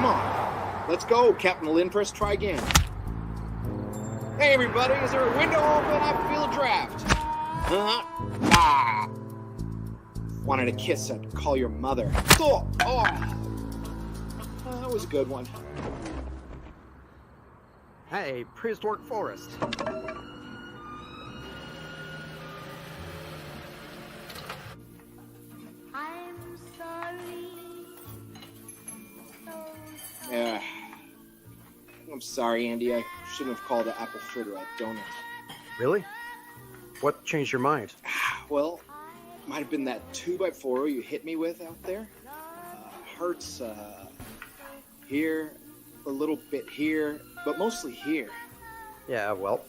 on. Let's go, Captain Lindpress. Try again. Hey, everybody, is there a window open? I feel a draft. Wanted a kiss, I'd call your mother. That was a good one. Hey, prehistoric forest. I'm sorry. Yeah. I'm sorry, Andy. I shouldn't have called an apple fritter a donut. Really? What changed your mind? Well, might have been that 2x4 you hit me with out there. Hurts here, a little bit here, but mostly here. Yeah, well,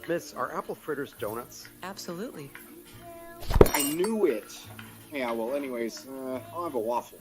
Miss, are apple fritters donuts? Absolutely. I knew it. Yeah, well, anyways, I'll have a waffle.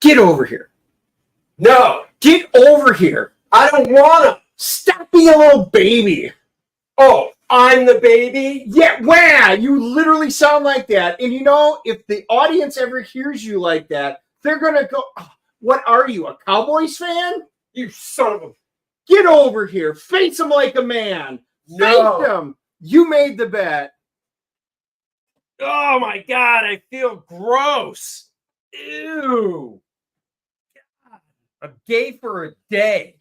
Get over here. No, get over here. I don't want to. Stop being a little baby. Oh, I'm the baby? Yeah, wow, you literally sound like that. And you know, if the audience ever hears you like that, they're going to go, oh, what are you, a Cowboys fan? You son of a... Get over here. Face him like a man. Face him. You made the bet. Oh, my God, I feel gross. Ew. I'm gay for a day.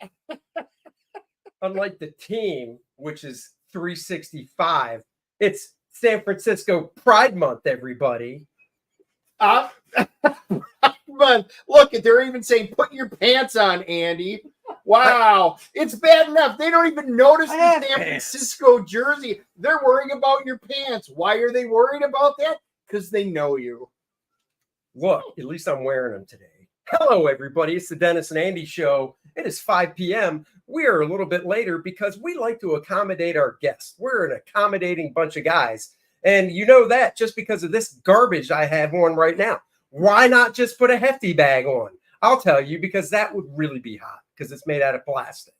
Unlike the team, which is 365. It's San Francisco Pride Month, everybody. Pride Month. Look, they're even saying, put your pants on, Andy. Wow. It's bad enough. They don't even notice the San Francisco jersey. They're worrying about your pants. Why are they worried about that? Because they know you. Look, at least I'm wearing them today. Hello, everybody. It's the Dennis and Andy Show. It is 5 p.m. We are a little bit later because we like to accommodate our guests. We're an accommodating bunch of guys. And you know that just because of this garbage I have on right now. Why not just put a hefty bag on? I'll tell you, because that would really be hot because it's made out of plastic.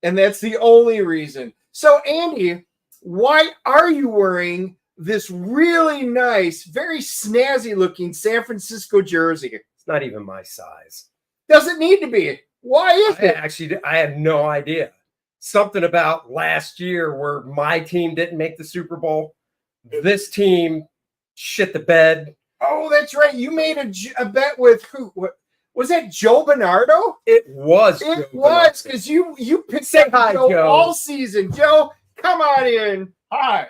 And that's the only reason. So, Andy, why are you wearing this really nice, very snazzy looking San Francisco jersey? It's not even my size. Doesn't need to be. Why is it? Actually, I have no idea. Something about last year where my team didn't make the Super Bowl. This team shit the bed. Oh, that's right. You made a bet with who? What was that? Joe Bernardo? It was. It was because you picked up Joe all season. Joe, come on in. Hi.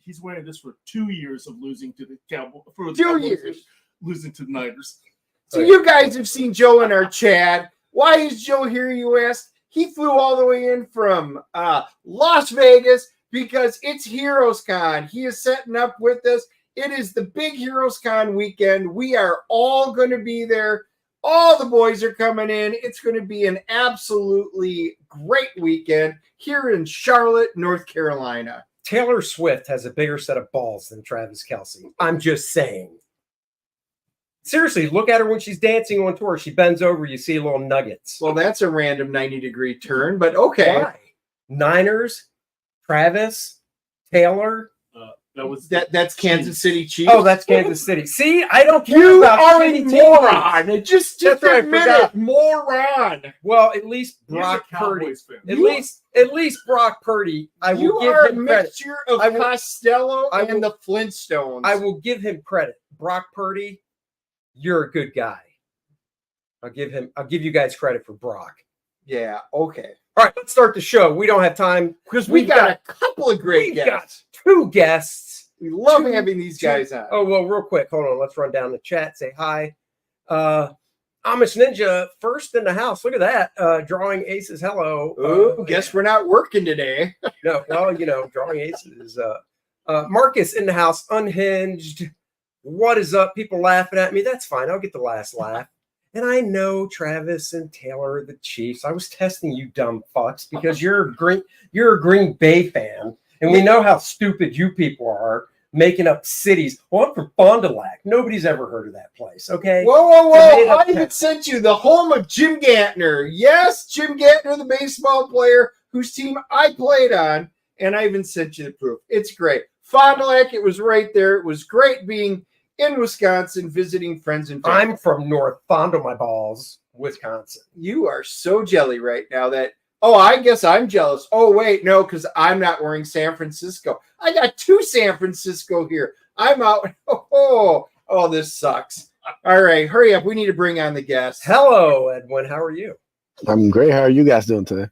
He's wearing this for 2 years of losing to the Cowboys. For 2 years. Losing to the Niners. So you guys have seen Joe in our chat. Why is Joe here, you asked? He flew all the way in from Las Vegas because it's Heroes Con. He is setting up with us. It is the big Heroes Con weekend. We are all going to be there. All the boys are coming in. It's going to be an absolutely great weekend here in Charlotte, North Carolina. Taylor Swift has a bigger set of balls than Travis Kelce. I'm just saying. Seriously, look at her when she's dancing on tour. She bends over, you see little nuggets. Well, that's a random 90-degree turn, but okay. Why? Niners, Travis, Taylor. That's Kansas City Chiefs. Oh, that's Kansas City. See, I don't care. You are a moron. Just admit it, moron. Well, at least Brock Purdy. At least Brock Purdy. I will give him credit. Mixture of Costello and the Flintstones. I will give him credit. Brock Purdy. You're a good guy. I'll give you guys credit for Brock. Yeah, okay. All right, let's start the show. We don't have time because we got a couple of great guests. Got 2 guests. We love having these guys on. Oh, well, real quick. Hold on. Let's run down the chat. Say hi. Amish Ninja, first in the house. Look at that. Drawing Aces. Hello. Ooh, guess we're not working today. No, well, Drawing Aces. Marcus in the house. Unhinged. What is up? People laughing at me. That's fine. I'll get the last laugh. And I know Travis and Taylor are the Chiefs. I was testing you dumb fucks because you're a Green Bay fan. And we know how stupid you people are making up cities. Well, I'm from Fond du Lac. Nobody's ever heard of that place, okay? Whoa. I even sent you the home of Jim Gantner. Yes, Jim Gantner, the baseball player whose team I played on. And I even sent you the proof. It's great. Fond du Lac, it was right there. It was great being in Wisconsin, visiting friends and family. I'm from North Fondle My Balls, Wisconsin. You are so jelly right now that, oh, I guess I'm jealous. Oh, wait, no, because I'm not wearing San Francisco. I got 2 San Francisco here. I'm out. Oh, this sucks. All right, hurry up. We need to bring on the guest. Hello, Edwin. How are you? I'm great. How are you guys doing today?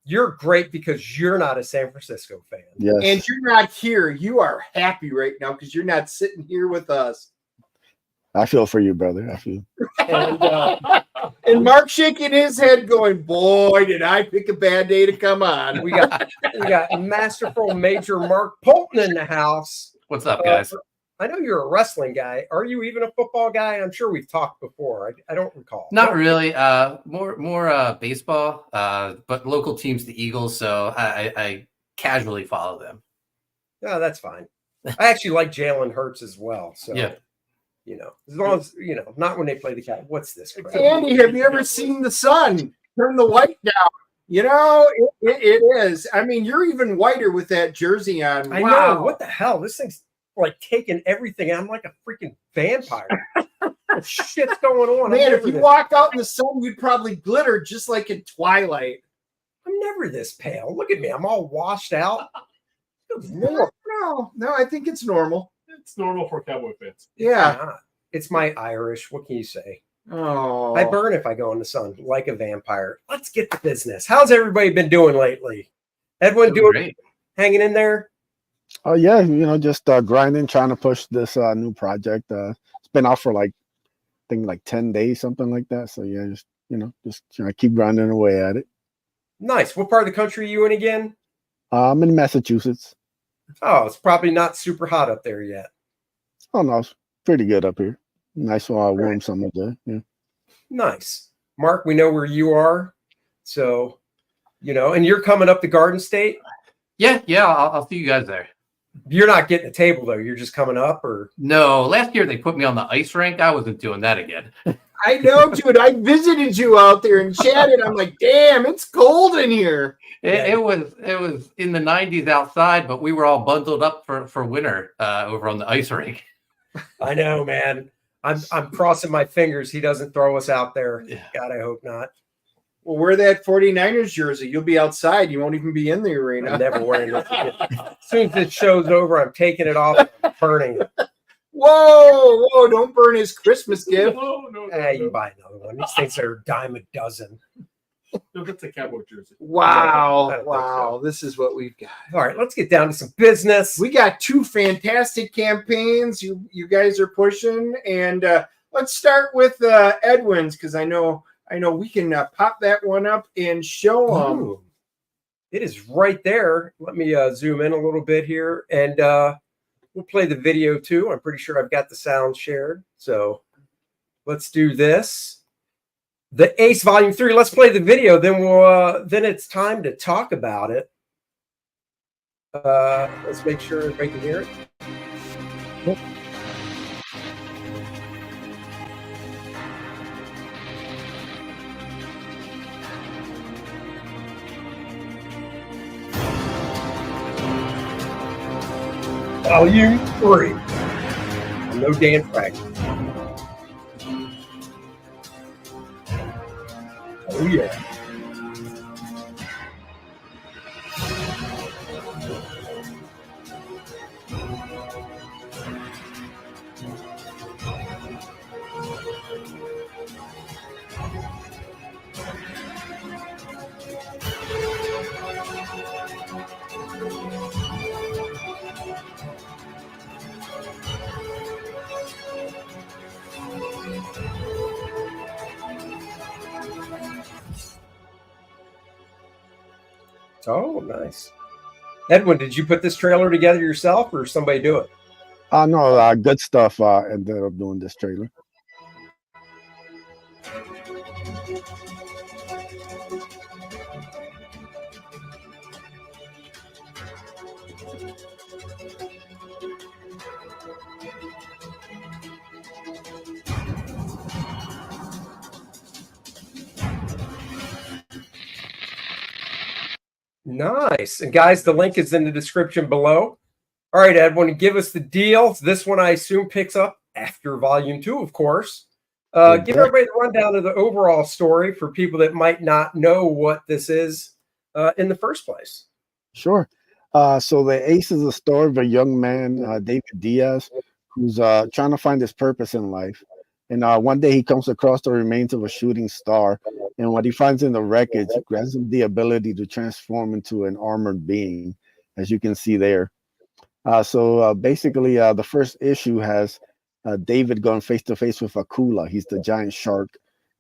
You're great because you're not a San Francisco fan. Yes. And you're not here. You are happy right now because you're not sitting here with us. I feel for you, brother. I feel. And Mark shaking his head going, boy, did I pick a bad day to come on. We got masterful Major Mark Poulton in the house. What's up, guys? I know you're a wrestling guy. Are you even a football guy? I'm sure we've talked before. I don't recall. Not really. More baseball. But local team's the Eagles, so I casually follow them. No, that's fine. I actually like Jalen Hurts as well. So yeah, as long as not when they play the cat. What's this crap? Andy, have you ever seen the sun turn the white down? It is. I mean, you're even whiter with that jersey on. I know. What the hell? This thing's like taking everything. I'm like a freaking vampire. What shit's going on? Man, if you walk out in the sun, you'd probably glitter just like in Twilight. I'm never this pale. Look at me. I'm all washed out. No, I think it's normal. It's normal for cowboy fans. Yeah. It's my Irish. What can you say? Oh, I burn if I go in the sun like a vampire. Let's get to business. How's everybody been doing lately? Edwin, doing great. Hanging in there? Oh yeah, just grinding, trying to push this new project. It's been out for I think 10 days, something like that. So yeah, just trying to keep grinding away at it. Nice. What part of the country are you in again? I'm in Massachusetts. Oh, it's probably not super hot up there yet. Oh no, it's pretty good up here. Nice warm summer day. Yeah. Nice. Mark, we know where you are. So, and you're coming up to Garden State? Yeah. I'll see you guys there. You're not getting a table, though. You're just coming up, or? No, last year they put me on the ice rink. I wasn't doing that again. I know, dude. I visited you out there and chatted. I'm like, damn, it's cold in here. It was in the 90s outside, but we were all bundled up for winter over on the ice rink. I know, man. I'm crossing my fingers he doesn't throw us out there. Yeah. God, I hope not. Well, wear that 49ers jersey. You'll be outside. You won't even be in the arena. I'm never wearing it. As soon as this show's over, I'm taking it off and burning it. Whoa, don't burn his Christmas gift. No. You buy another one. These things are a dime a dozen. No, that's a cowboy jersey. Wow. This is what we've got. All right, let's get down to some business. We got 2 fantastic campaigns you guys are pushing. And let's start with Edwin's, because I know we can pop that one up and show them. Ooh. It is right there. Let me zoom in a little bit here, and we'll play the video too. I'm pretty sure I've got the sound shared. So let's do this. The Ace Volume 3. Let's play the video. Then it's time to talk about it. Let's make sure everybody can hear it. Yep. Volume 3. No Dan Frank. Oh yeah. Oh, nice. Edwin, did you put this trailer together yourself or somebody do it? No, Good Stuff ended up doing this trailer. Nice. And guys, the link is in the description below. All right, Edwin, give us the deal. This one, I assume, picks up after volume 2, of course. Give everybody the rundown of the overall story for people that might not know what this is in the first place. Sure. So the Ace is a story of a young man, David Diaz, who's trying to find his purpose in life. And one day he comes across the remains of a shooting star. And what he finds in the wreckage grants him the ability to transform into an armored being, as you can see there. So basically, the first issue has David going face to face with Akula. He's the giant shark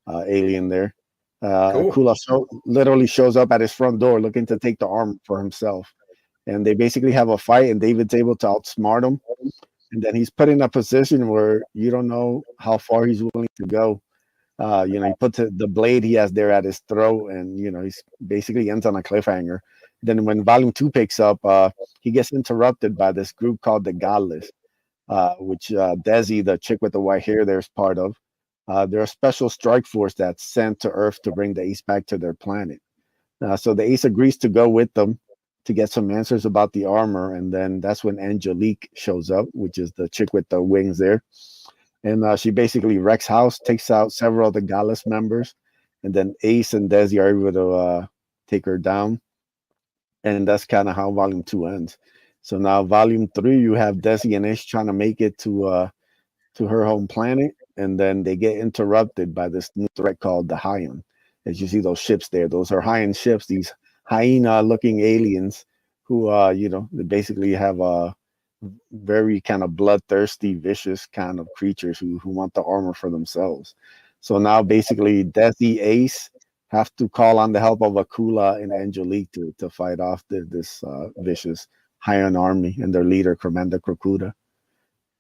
alien there. Cool. Akula literally shows up at his front door looking to take the armor for himself. And they basically have a fight, and David's able to outsmart him. And then he's put in a position where you don't know how far he's willing to go. He puts the blade he has there at his throat, and he's basically ends on a cliffhanger. Then when volume 2 picks up, he gets interrupted by this group called the Godless, which Desi, the chick with the white hair, there's part of. They're a special strike force that's sent to Earth to bring the Ace back to their planet. So the Ace agrees to go with them to get some answers about the armor, and then that's when Angelique shows up, which is the chick with the wings there. And she basically wrecks house, takes out several of the Godless members, and then Ace and Desi are able to take her down. And that's kind of how volume 2 ends. So now volume 3, you have Desi and Ace trying to make it to her home planet, and then they get interrupted by this new threat called the Hyon. As you see those ships there, those are Hyon ships, these hyena-looking aliens who, they basically have a very kind of bloodthirsty, vicious kind of creatures who want the armor for themselves. So now basically Desi, Ace have to call on the help of Akula and Angelique to fight off this vicious Hyon army and their leader, Commander Krokuda.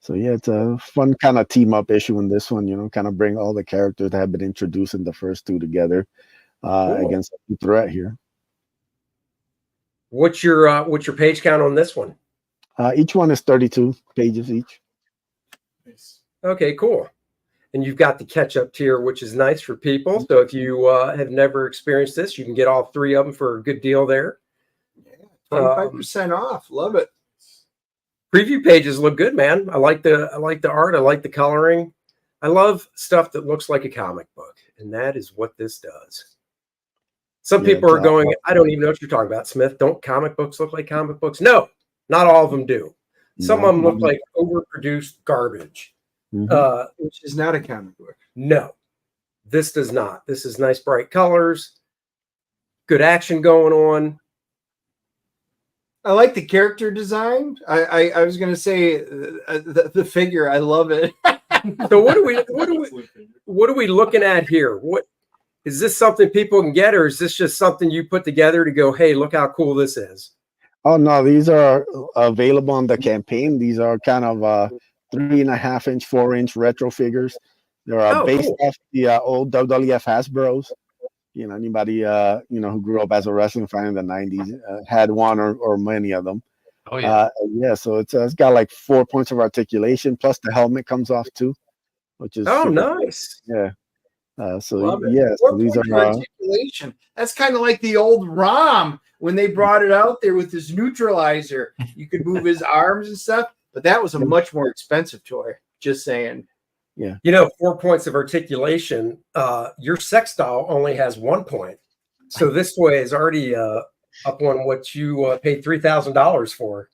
So yeah, it's a fun kind of team up issue in this one, kind of bring all the characters that have been introduced in the first 2 together against the threat here. What's your page count on this one? Each one is 32 pages each. Nice. Okay, cool. And you've got the catch-up tier, which is nice for people. So if you have never experienced this, you can get all 3 of them for a good deal there. Yeah, 25% off. Love it. Preview pages look good, man. I like the art. I like the coloring. I love stuff that looks like a comic book, and that is what this does. Some people are going, I don't even know what you're talking about, Smith. Don't comic books look like comic books? No, not all of them do. Some of them look like overproduced garbage. Which is not a comic book. No, this does not. This is nice, bright colors, good action going on. I like the character design. I was going to say the figure. I love it. So what are we looking at here? What is this, something people can get, or is this just something you put together to go, hey, look how cool this is? Oh no, these are available on the campaign. These are kind of 3.5-inch, 4-inch retro figures. They're based off the old WWF Hasbros. Anybody who grew up as a wrestling fan in the 90s had one or many of them. Oh yeah. So it's got like 4 points of articulation, plus the helmet comes off too, which is nice. Yeah. So these are articulation. That's kind of like the old ROM when they brought it out there with this neutralizer. You could move his arms and stuff, but that was a much more expensive toy. Just saying. Yeah. 4 points of articulation. Your sex doll only has 1 point. So this toy is already up on what you paid $3,000 for.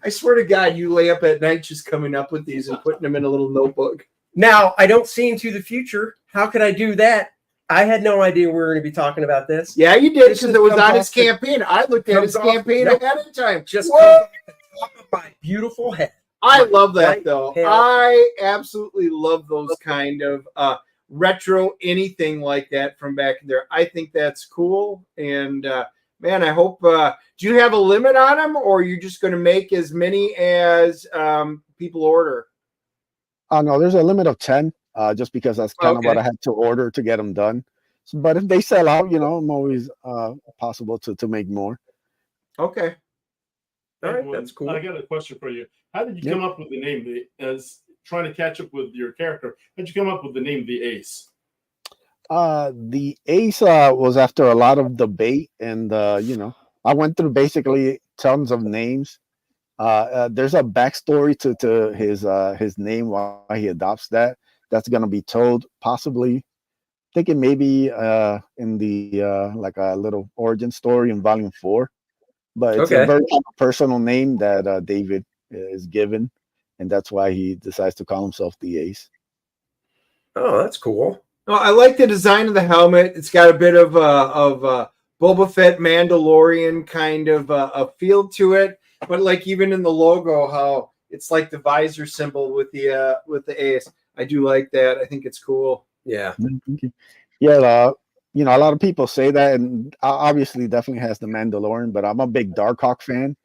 I swear to God, you lay up at night just coming up with these and putting them in a little notebook. Now, I don't see into the future. How could I do that? I had no idea we were going to be talking about this. Yeah, you did, because it was on his campaign. I looked at his campaign ahead of time. Just comes off the top of my beautiful head. I love that, though. I absolutely love those kind of retro anything like that from back there. I think that's cool. And, man, I hope do you have a limit on them, or are you just going to make as many as people order? No, there's a limit of 10, just because that's kind of what I had to order to get them done. So, but if they sell out, I'm always possible to make more. Okay. All right, that's cool. I got a question for you. How did you come up with the name? As trying to catch up with your character, how did you come up with the name the Ace? The Ace was after a lot of debate, and I went through basically tons of names. There's a backstory to his name, why he adopts that. That's gonna be told possibly. Thinking maybe in the like a little origin story in volume 4, but it's a Okay. very kind of personal name that David is given, and that's why he decides to call himself the Ace. Oh, that's cool. Oh, I like the design of the helmet. It's got a bit of Boba Fett Mandalorian kind of a feel to it, but like even in the logo, how it's like the visor symbol with the ace. I do like that. I think it's cool. Yeah. Yeah, you know, a lot of people say that, and obviously definitely has the Mandalorian, but I'm a big Darkhawk fan,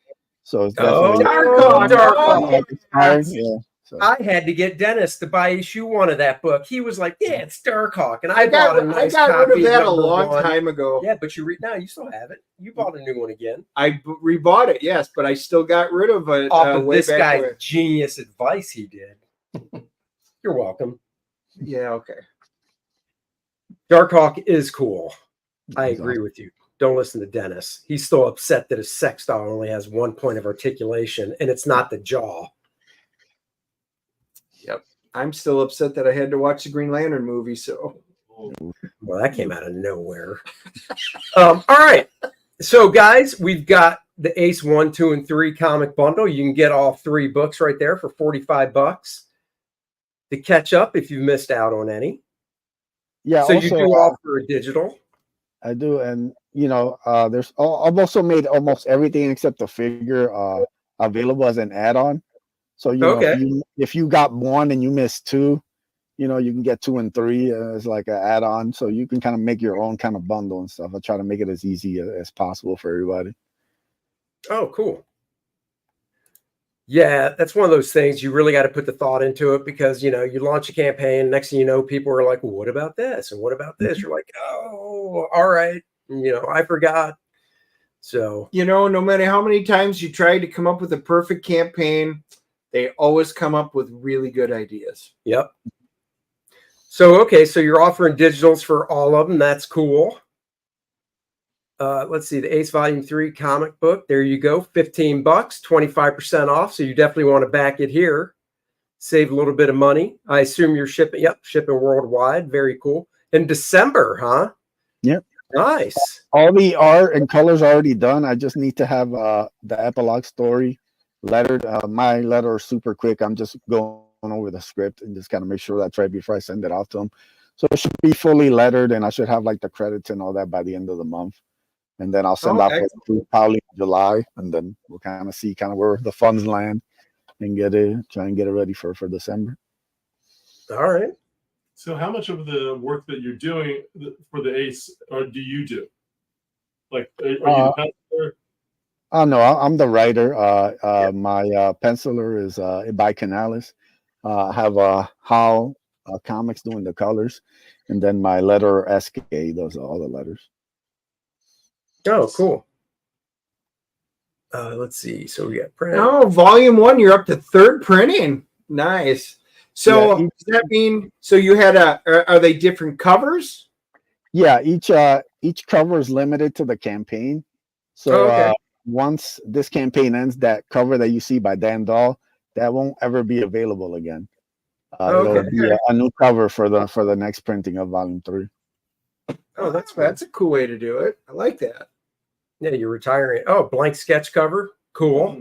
so it's definitely Darkhawk. inspired. Yeah. So. I had to get Dennis to buy issue 1 of that book. He was like, "Yeah, it's Darkhawk," and I got bought a nice rid copy of that a number long 1. time ago. Yeah, but you read now. You still have it. You bought a new one again. I rebought it, yes, but I still got rid of it. Off of way this back guy's when. genius advice he did. You're welcome. Yeah, okay. Darkhawk is cool. I He's agree awesome. with you. Don't listen to Dennis. He's still upset that his sex doll only has 1 point of articulation, and it's not the jaw. Yep. I'm still upset that I had to watch the Green Lantern movie, so. Well, that came out of nowhere. All right. So, guys, we've got the Ace 1, 2, and 3 comic bundle. You can get all 3 books right there for $45 to catch up if you missed out on any. Yeah. So also, you do offer a digital. I do, and you know, there's I've also made almost everything except the figure available as an add-on. So you know, if you got 1 and you missed 2, you know, you can get 2 and 3 as like an add-on. So you can kind of make your own kind of bundle and stuff. I try to make it as easy as possible for everybody. Oh, cool. Yeah, that's one of those things you really got to put the thought into it, because, you know, you launch a campaign, next thing you know, people are like, well, what about this? And what about this? You're like, oh, all right. You know, I forgot. So, you know, no matter how many times you try to come up with a perfect campaign, they always come up with really good ideas. Yep. So, okay. So you're offering digitals for all of them. That's cool. Let's see, the Ace Volume 3 comic book. There you go. $15, 25% off. So you definitely want to back it here. Save a little bit of money. I assume you're shipping. Yep, shipping worldwide. Very cool. In December, huh? Yep. Nice. All the art and colors are already done. I just need to have the epilogue story lettered. My letter is super quick. I'm just going over the script and just kind of make sure that's right before I send it out to them. So it should be fully lettered, and I should have like the credits and all that by the end of the month. And then I'll send out probably in July, and then we'll kind of see kind of where the funds land and try and get it ready for December. All right. So how much of the work that you're doing for the Ace do you do? Like, are you the penciler? Oh, no, I'm the writer. My penciler is by Canales. I have How Comics doing the colors, and then my letterer SK does all the letters. Oh, cool. Let's see. So we got print. Oh, volume 1, you're up to 3rd printing. Nice. So does that mean you had are they different covers? Yeah, each cover is limited to the campaign. So once this campaign ends, that cover that you see by Dan Dahl, that won't ever be available again. It'll be a new cover for the next printing of volume 3. Oh, that's a cool way to do it. I like that. Yeah, you're retiring. Oh, blank sketch cover. Cool.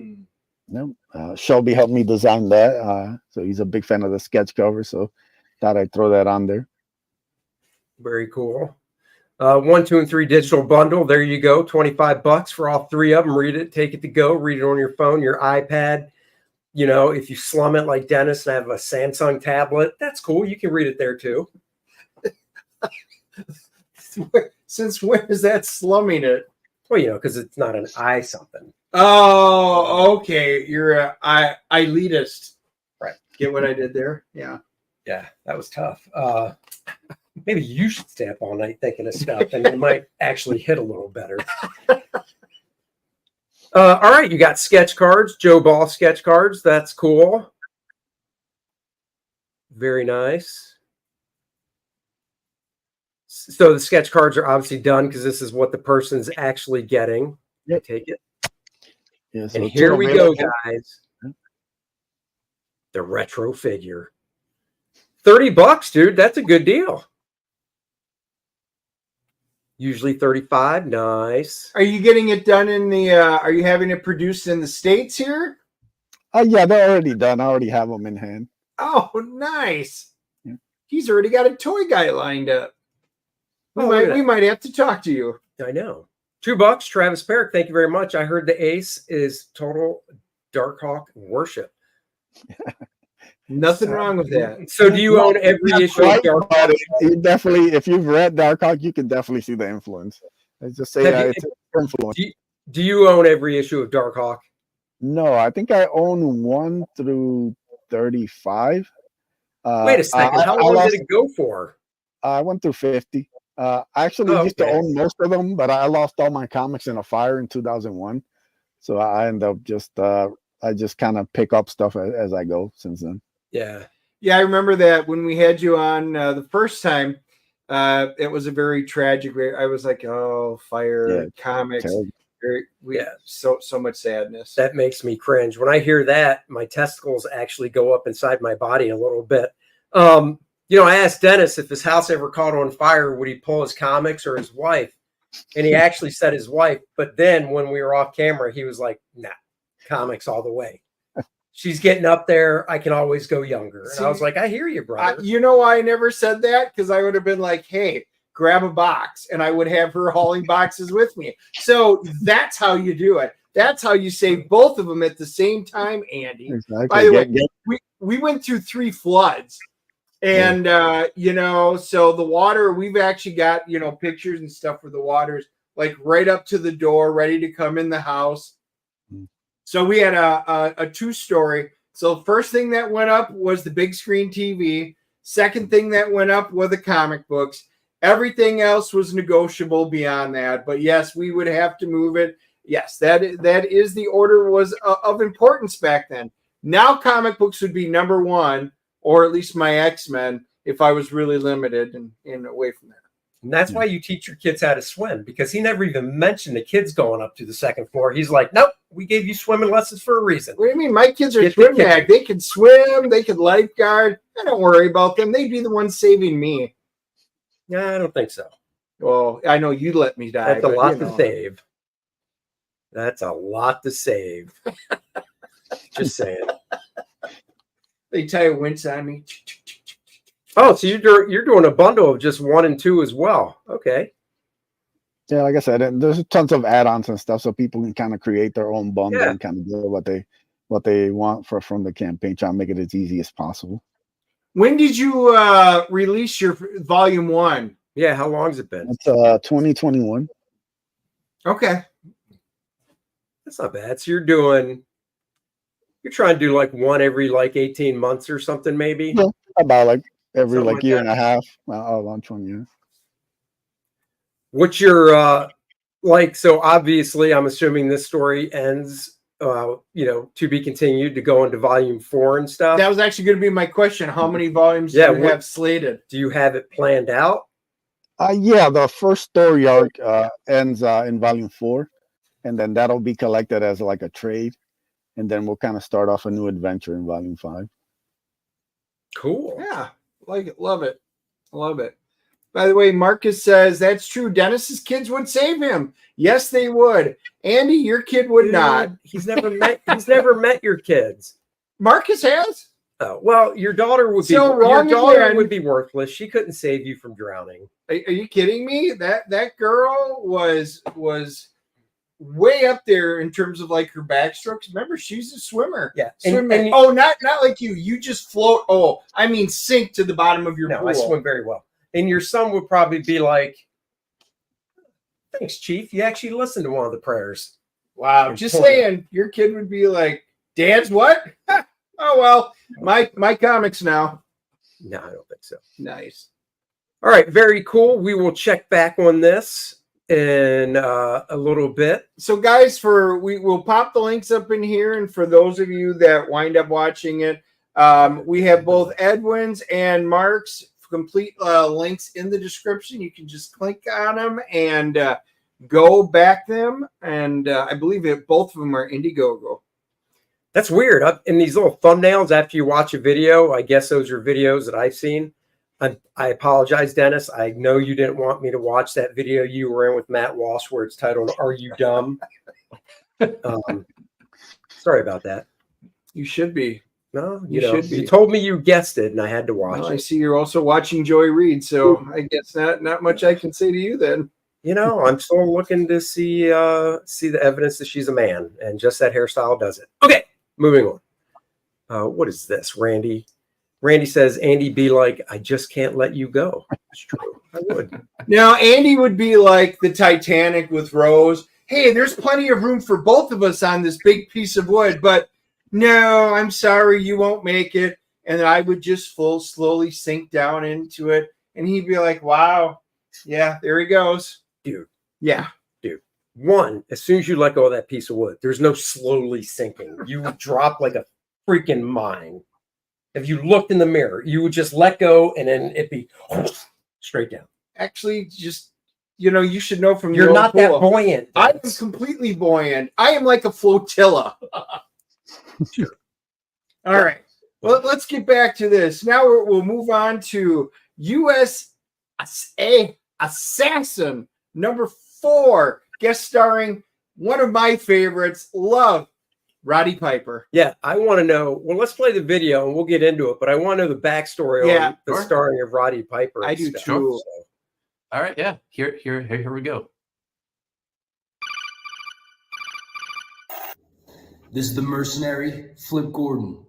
No, Shelby helped me design that. So he's a big fan of the sketch cover. So thought I'd throw that on there. Very cool. 1, 2, and 3 digital bundle. There you go. $25 for all 3 of them. Read it, take it to go. Read it on your phone, your iPad. You know, if you slum it like Dennis and have a Samsung tablet, that's cool. You can read it there too. Since when is that slumming it? Well, you know, because it's not an I something. Oh, okay. You're a elitist. Right. Get what I did there? Yeah. Yeah, that was tough. Maybe you should stay up all night thinking of stuff, and it might actually hit a little better. All right, you got sketch cards, Joe Ball sketch cards. That's cool. Very nice. So the sketch cards are obviously done because this is what the person's actually getting. Yep. Take it. Yeah, so And two here we go, available. guys. The retro figure. $30, dude. That's a good deal. Usually 35. Nice. Are you getting it done in the? Are you having it produced in the States here? Yeah, they're already done. I already have them in hand. Oh, nice. Yeah. He's already got a toy guy lined up. We might have to talk to you. I know. $2, Travis Perrick. Thank you very much. I heard the ace is total Darkhawk worship. Nothing wrong with that. So do you own every issue of Darkhawk? You definitely, if you've read Darkhawk, you can definitely see the influence. Let's just say it's an influence. Do you own every issue of Darkhawk? No, I think I own 1 through 35. Wait a second. How long did it go for? I went through 50. I actually used to own most of them, but I lost all my comics in a fire in 2001. So I end up I just kind of pick up stuff as I go since then. Yeah. Yeah, I remember that when we had you on the first time, it was a very tragic. I was like, oh, fire, comics. So much sadness. That makes me cringe. When I hear that, my testicles actually go up inside my body a little bit. I asked Dennis if his house ever caught on fire, would he pull his comics or his wife? And he actually said his wife. But then when we were off camera, he was like, nah, comics all the way. She's getting up there. I can always go younger. And I was like, I hear you, brother. You know why I never said that? Because I would have been like, hey, grab a box. And I would have her hauling boxes with me. So that's how you do it. That's how you save both of them at the same time, Andy. Exactly. By the way, we went through 3 floods. And, so the water, we've actually got, pictures and stuff for the waters, like right up to the door, ready to come in the house. So we had a 2-story. So the first thing that went up was the big screen TV. Second thing that went up were the comic books. Everything else was negotiable beyond that. But yes, we would have to move it. Yes, that is the order was of importance back then. Now comic books would be number 1, or at least my X-Men, if I was really limited and away from that. And that's why you teach your kids how to swim, because he never even mentioned the kids going up to the 2nd floor. He's like, nope, we gave you swimming lessons for a reason. What do you mean? My kids are swim bag. They can swim. They can lifeguard. I don't worry about them. They'd be the ones saving me. Yeah, I don't think so. Well, I know you let me die. That's a lot to save. That's a lot to save. Just saying. They tie a winch on me. Oh, so you're doing a bundle of just 1 and 2 as well. Okay. Yeah, like I said, there's tons of add-ons and stuff, so people can kind of create their own bundle and kind of do what they want from the campaign, try and make it as easy as possible. When did you release your volume 1? Yeah, how long has it been? It's 2021. Okay. That's not bad. So you're trying to do like 1 every 18 months or something, maybe? Yeah, about every something year and a half. I'll launch 1 year. What's your so obviously I'm assuming this story ends to be continued to go into volume 4 and stuff. That was actually going to be my question. How many volumes do you have slated? Do you have it planned out? Yeah, the first story arc ends in volume 4, and then that'll be collected as like a trade, and then we'll kind of start off a new adventure in volume 5. Cool. Yeah, like it. Love it. Love it. By the way, Marcus says that's true. Dennis's kids would save him. Yes, they would. Andy, your kid would not. He's never met your kids. Marcus has? Oh, well, your daughter would would be worthless. She couldn't save you from drowning. Are you kidding me? That girl was way up there in terms of her backstrokes. Remember, she's a swimmer. Yeah. Not like you. You just float. Oh, I mean sink to the bottom of your pool. I swim very well. And your son would probably be like, thanks, Chief. You actually listened to one of the prayers. Wow. Just saying, your kid would be like, Dad's what? Oh, well, my comics now. No, I don't think so. Nice. All right. Very cool. We will check back on this in a little bit. So, guys, we'll pop the links up in here. And for those of you that wind up watching it, we have both Edwin's and Mark's complete links in the description. You can just click on them and Go back them, and I believe that both of them are Indiegogo. That's weird. In these little thumbnails, after you watch a video, I guess those are videos that I've seen. I apologize, Dennis. I know you didn't want me to watch that video you were in with Matt Walsh where it's titled, "Are You Dumb?" Sorry about that. You should be. No, You know, should be. You told me you guessed it, and I had to watch Well, it. I see you're also watching Joey Reed, so I guess not much I can say to you then. You know, I'm still looking to see the evidence that she's a man, and just that hairstyle does it. Okay, moving on. What is this, Randy? Randy says, Andy be like, I just can't let you go. It's true. I would. Now, Andy would be like the Titanic with Rose. Hey, there's plenty of room for both of us on this big piece of wood, but no, I'm sorry, you won't make it. And I would just slowly sink down into it. And he'd be like, wow, yeah, there he goes. Dude. Yeah. Dude. One, as soon as you let go of that piece of wood, there's no slowly sinking. You would drop like a freaking mine. If you looked in the mirror, you would just let go and then it'd be straight down. Actually, just, you should know from you're not that buoyant. I am completely buoyant. I am like a flotilla. Sure. All right. Well, let's get back to this. Now we'll move on to USA Assassin number 4, guest starring one of my favorites, Love, Roddy Piper. Yeah, I want to know. Well, let's play the video and we'll get into it. But I want to know the backstory on the starring of Roddy Piper. I do stuff. too. So. All right, yeah. Here we go. This is the mercenary, Flip Gordon.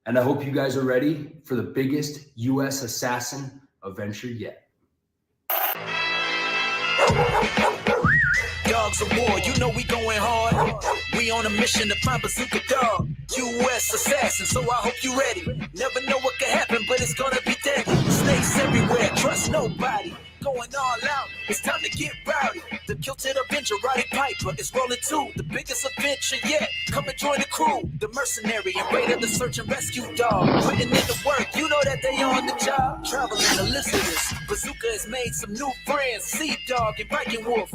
And I hope you guys are ready for the biggest U.S. assassin adventure yet. Dogs of war, you know we going hard. We on a mission to find Bazooka Dog, U.S. assassin, so I hope you ready. Never know what can happen, but it's gonna be deadly. Snakes everywhere, trust nobody. Going all out, it's time to get rowdy. The kilted Avenger, Roddy Piper, is rolling too. The biggest adventure yet. Come and join the crew. The mercenary and raider, the search and rescue dog. Putting in the work, you know that they on the job. Traveling to listen to this. Bazooka has made some new friends. Sea Dog and Viking Wolf.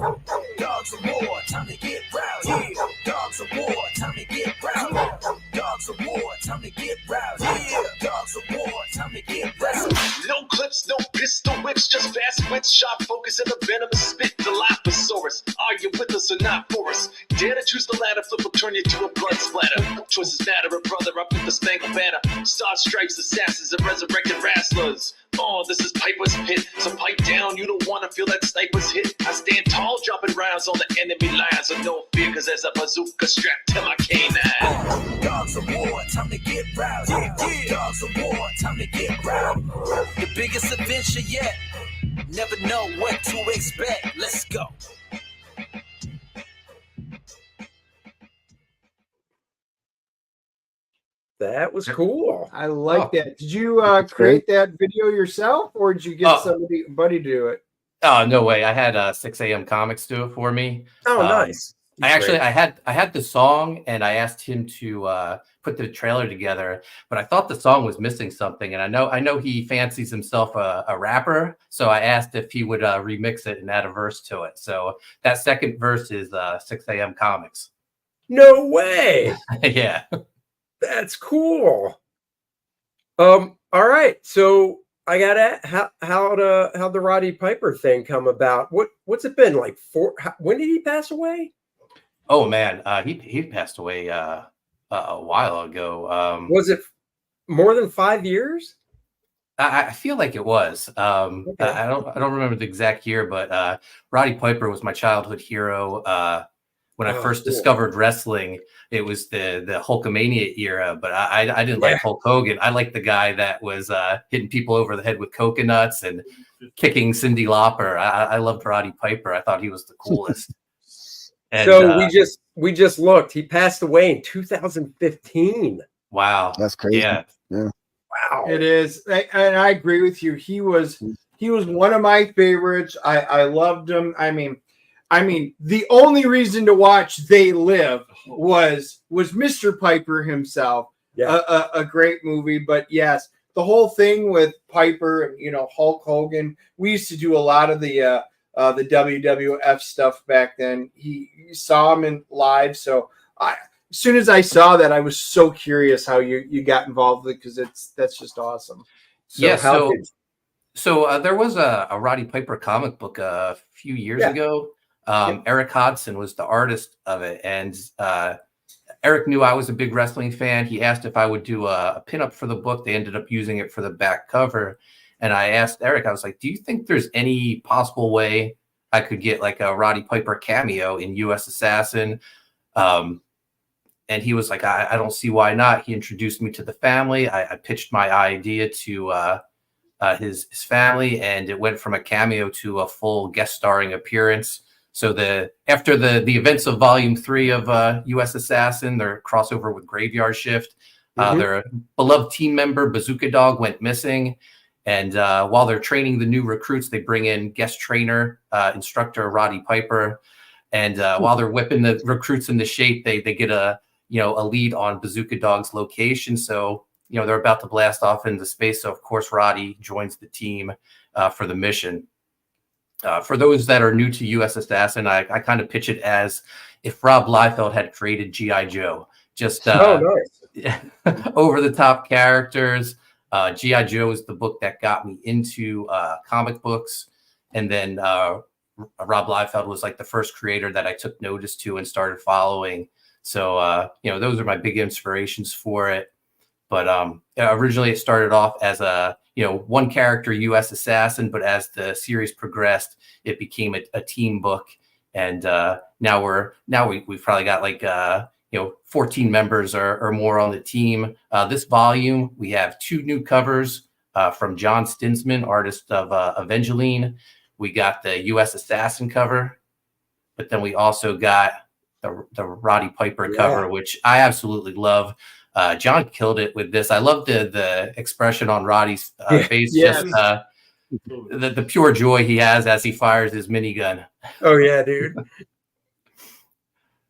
Dogs of war, time to get rowdy. Yeah. Dogs of war, time to get rowdy. Dogs of war, time to get rowdy. Yeah. Dogs of war, time to get rowdy. No clips, no pistol whips, just fast wits, sharp focus, and a venomous spit. Dilophosaurus, are you with us or not for us? Dare to choose the ladder, Flip will turn you to a blood splatter. Choices matter, a brother up with the spangled banner. Star stripes, assassins, and resurrected wrestlers. Oh, this is Piper's pit, so pipe down, you don't want to feel that sniper's hit. I stand tall, dropping rounds on the enemy lines, so no fear, cause there's a bazooka strapped to my canine. Dogs of war, time to get rowdy. Yeah. Dogs of war, time to get rowdy. The biggest adventure yet. Never know what to expect. Let's go. That was cool. I like that. Did you create that video yourself, or did you get somebody to do it? Oh, no way. I had 6 a.m. Comics do it for me. Oh, nice. I had the song, and I asked him to put the trailer together, but I thought the song was missing something, and I know he fancies himself a rapper, so I asked if he would remix it and add a verse to it. So that second verse is 6 a.m. Comics. No way. Yeah, that's cool. All right, so I got how the Roddy Piper thing come about? What's it been like? When did he pass away? Oh man, he passed away a while ago. Was it more than 5 years? I feel like it was. Okay. I don't remember the exact year, but Roddy Piper was my childhood hero. When I first discovered wrestling, it was the Hulkamania era, but I didn't like Hulk Hogan. I liked the guy that was hitting people over the head with coconuts and kicking Cyndi Lauper. I loved Roddy Piper. I thought he was the coolest. And, so we just looked. He passed away in 2015. Wow, that's crazy. Yeah. Wow, it is. And I agree with you. He was one of my favorites. I loved him. I mean, the only reason to watch They Live was Mr. Piper himself. Yeah, a great movie. But yes, the whole thing with Piper and Hulk Hogan. We used to do a lot of the the WWF stuff back then. He saw him in live, so as soon as I saw that, I was so curious how you got involved with it, because that's just awesome. So there was a Roddy Piper comic book a few years ago. Eric Hodson was the artist of it, and Eric knew I was a big wrestling fan. He asked if I would do a pinup for the book. They ended up using it for the back cover. And I asked Eric, I was like, do you think there's any possible way I could get like a Roddy Piper cameo in U.S. Assassin? And he was like, I don't see why not. He introduced me to the family. I pitched my idea to his family, and it went from a cameo to a full guest starring appearance. So after the events of Volume 3 of U.S. Assassin, their crossover with Graveyard Shift, their beloved team member Bazooka Dog went missing, and while they're training the new recruits, they bring in guest trainer instructor Roddy Piper, and while they're whipping the recruits into shape, they get a lead on Bazooka Dog's location. So they're about to blast off into space. So of course Roddy joins the team for the mission. For those that are new to U.S. Assassin, I kind of pitch it as if Rob Liefeld had created G.I. Joe. Just over the top characters. G.I. Joe is the book that got me into comic books. And then Rob Liefeld was like the first creator that I took notice to and started following. So, those are my big inspirations for it. But originally it started off as a one character U.S. Assassin, but as the series progressed, it became a team book, and now we've probably got like 14 members or more on the team. This volume we have 2 new covers from John Stinsman, artist of Evangeline. We got the U.S. Assassin cover, but then we also got the Roddy Piper cover, which I absolutely love. John killed it with this. I love the expression on Roddy's face, just the pure joy he has as he fires his minigun. Oh yeah, dude.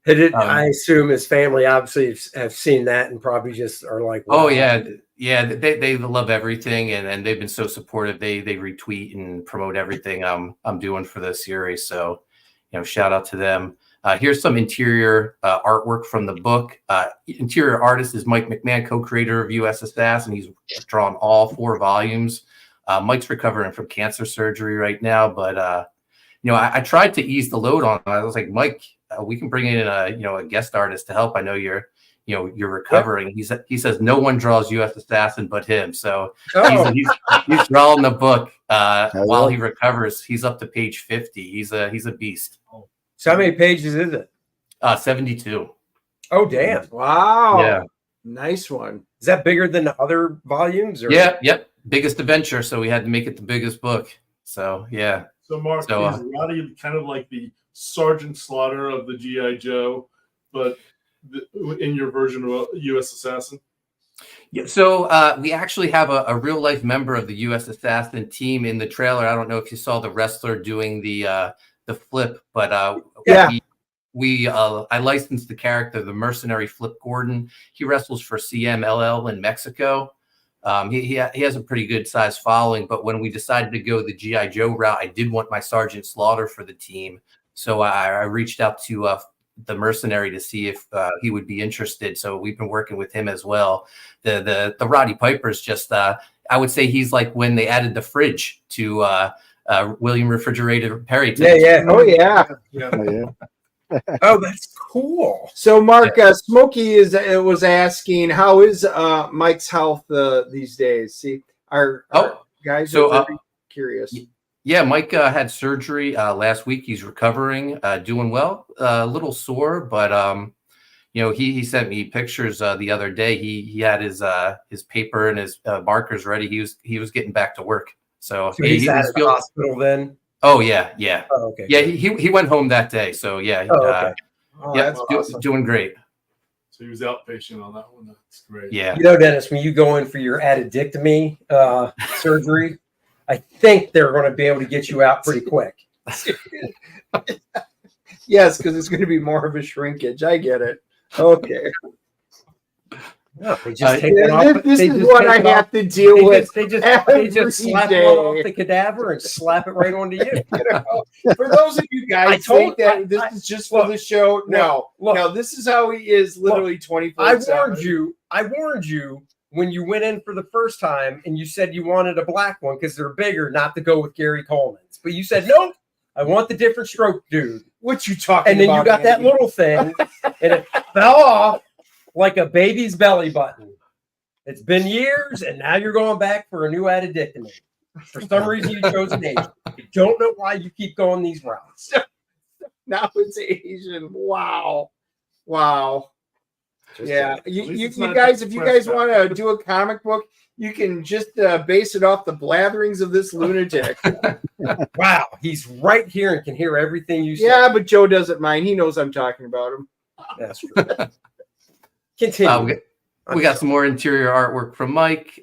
I assume his family obviously have seen that and probably just are like, wow. Oh yeah. They love everything, and they've been so supportive. They retweet and promote everything I'm doing for the series. So, shout out to them. Here's some interior artwork from the book. Interior artist is Mike McMahon, co-creator of U.S. Assassin. He's drawn all 4 volumes. Mike's recovering from cancer surgery right now, but I tried to ease the load on him. I was like, Mike, we can bring in a guest artist to help. I know you're recovering. He says no one draws U.S. Assassin but him. So he's drawing the book while he recovers. He's up to page 50. He's a beast. So how many pages is it? 72. Oh, damn. Wow. Yeah. Nice one. Is that bigger than the other volumes? Or? Yep. Biggest adventure. So we had to make it the biggest book. So, yeah. So, Mark, is Roddy kind of like the Sergeant Slaughter of the G.I. Joe, but in your version of U.S. Assassin? Yeah, so we actually have a real life member of the U.S. Assassin team in the trailer. I don't know if you saw the wrestler doing the flip, but I licensed the character, the mercenary Flip Gordon. He wrestles for CMLL in Mexico. He has a pretty good size following, but when we decided to go the G.I. Joe route, I did want my Sergeant Slaughter for the team. So I reached out to the mercenary to see if he would be interested. So we've been working with him as well. The Roddy Piper's just, I would say he's like when they added the fridge to William Refrigerator Perry. Yeah. Oh, yeah. Oh, that's cool. So, Mark, Smokey was asking, how is Mike's health these days? See, our guys are very curious. Yeah, Mike had surgery last week. He's recovering, doing well. A little sore, but he sent me pictures the other day. He had his paper and his markers ready. He was getting back to work. So he's at the hospital then. Oh yeah. Oh, okay. Yeah, he went home that day. So yeah. Okay. That's awesome. Doing great. So he was outpatient on that one. That's great. Yeah. Dennis, when you go in for your addictomy surgery, I think they're going to be able to get you out pretty quick. Yes, because it's going to be more of a shrinkage. I get it. Okay. No, they just take it off. This is what I have to deal with. They just slap day. one off the cadaver and slap it right onto you. For those of you guys think that this is just for the show, no, this is how he is literally 24/7. I warned you when you went in for the first time and you said you wanted a black one because they're bigger, not to go with Gary Coleman's. But you said, nope, I want the different stroke dude. What you talking about? And then you got that little thing and it fell off like a baby's belly button. It's been years, and now you're going back for a new addictomy. For some reason, you chose an Asian. I don't know why you keep going these routes. Now it's Asian. Wow. Yeah, you guys, if you guys want to do a comic book, you can just base it off the blatherings of this lunatic. Wow, he's right here and can hear everything you say. Yeah, but Joe doesn't mind. He knows I'm talking about him. That's true. Continue. We got some more interior artwork from Mike.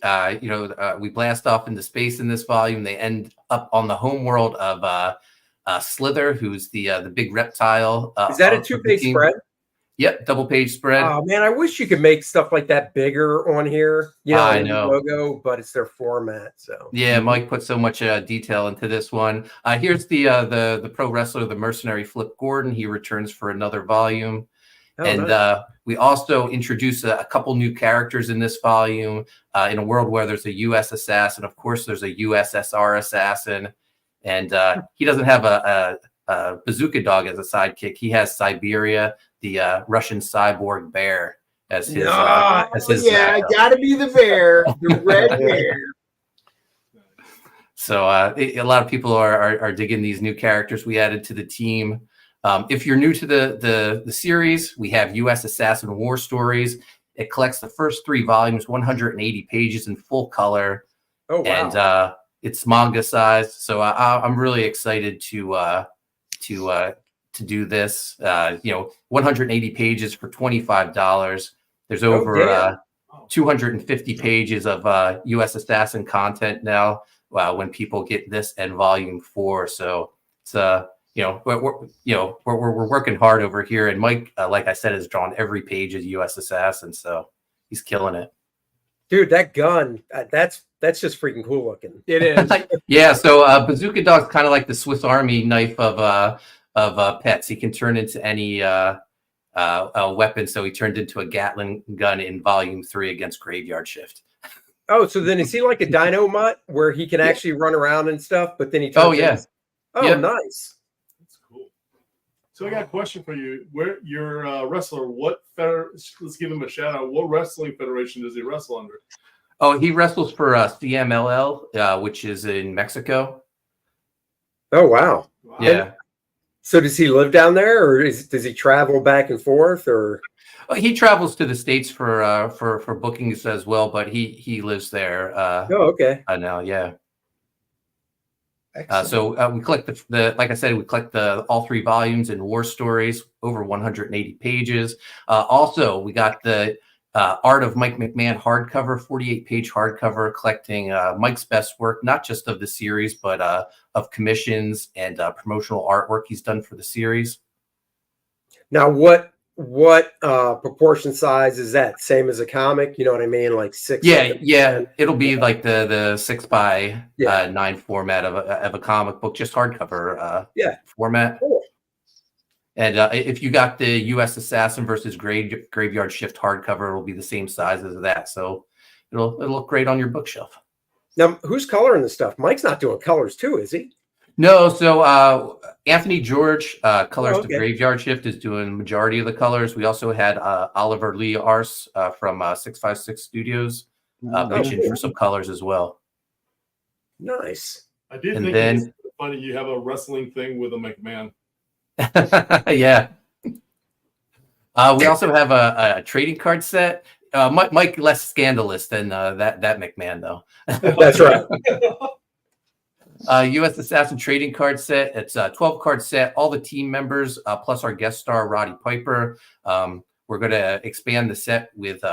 We blast off into space in this volume. They end up on the home world of Slither, who's the big reptile. Is that a 2-page spread? Yep, double-page spread. Oh man, I wish you could make stuff like that bigger on here. I know. Logo, but it's their format. So yeah, Mike put so much detail into this one. Here's the pro wrestler, the mercenary Flip Gordon. He returns for another volume. Nice. We also introduce a couple new characters in this volume in a world where there's a U.S. assassin. Of course, there's a USSR assassin. And he doesn't have a bazooka dog as a sidekick. He has Siberia, the Russian cyborg bear, as his. Got to be the bear, the red bear. So a lot of people are digging these new characters we added to the team. If you're new to the series, we have U.S. Assassin War Stories. It collects the first 3 volumes, 180 pages in full color. Oh, wow. And it's manga sized. So I'm really excited to do this. 180 pages for $25. There's over 250 pages of U.S. Assassin content now when people get this and volume 4. So it's we're working hard over here, and Mike, like I said, has drawn every page as U.S. Assassin, so he's killing it. Dude, that gun, that's just freaking cool looking. It is. Yeah, so Bazooka Dog's kind of like the Swiss Army knife of pets. He can turn into any weapon, so he turned into a Gatling gun in Volume 3 against Graveyard Shift. Oh, so then is he like a Dino Mutt where he can actually run around and stuff, but then he turns nice. So I got a question for you. Where you're a wrestler, let's give him a shout out. What wrestling federation does he wrestle under? Oh, he wrestles for CMLL, which is in Mexico. Oh, wow. Yeah. And so does he live down there, or does he travel back and forth, or? He travels to the States for bookings as well, but he lives there. Okay. I know, yeah. So we collect like I said, we collect all 3 volumes in War Stories, over 180 pages. Also, we got the Art of Mike McMahon hardcover, 48-page hardcover, collecting Mike's best work, not just of the series, but of commissions and promotional artwork he's done for the series. Now, what proportion size is that? Same as a comic? You know what I mean? Like 6. Yeah. It'll be like the 6x9 format of a comic book, just hardcover format. Cool. And if you got the U.S. Assassin versus Graveyard Shift hardcover, it'll be the same size as that. So it'll look great on your bookshelf. Now, who's coloring this stuff? Mike's not doing colors too, is he? No, so Anthony George, colors the Graveyard Shift, is doing the majority of the colors. We also had Oliver Lee Ars from 656 Studios pitching for some colors as well. Nice. I did think it's funny you have a wrestling thing with a McMahon. Yeah. We also have a trading card set. Mike less scandalous than that McMahon though. That's right. U.S. Assassin trading card set. It's a 12-card set. All the team members plus our guest star Roddy Piper. We're going to expand the set with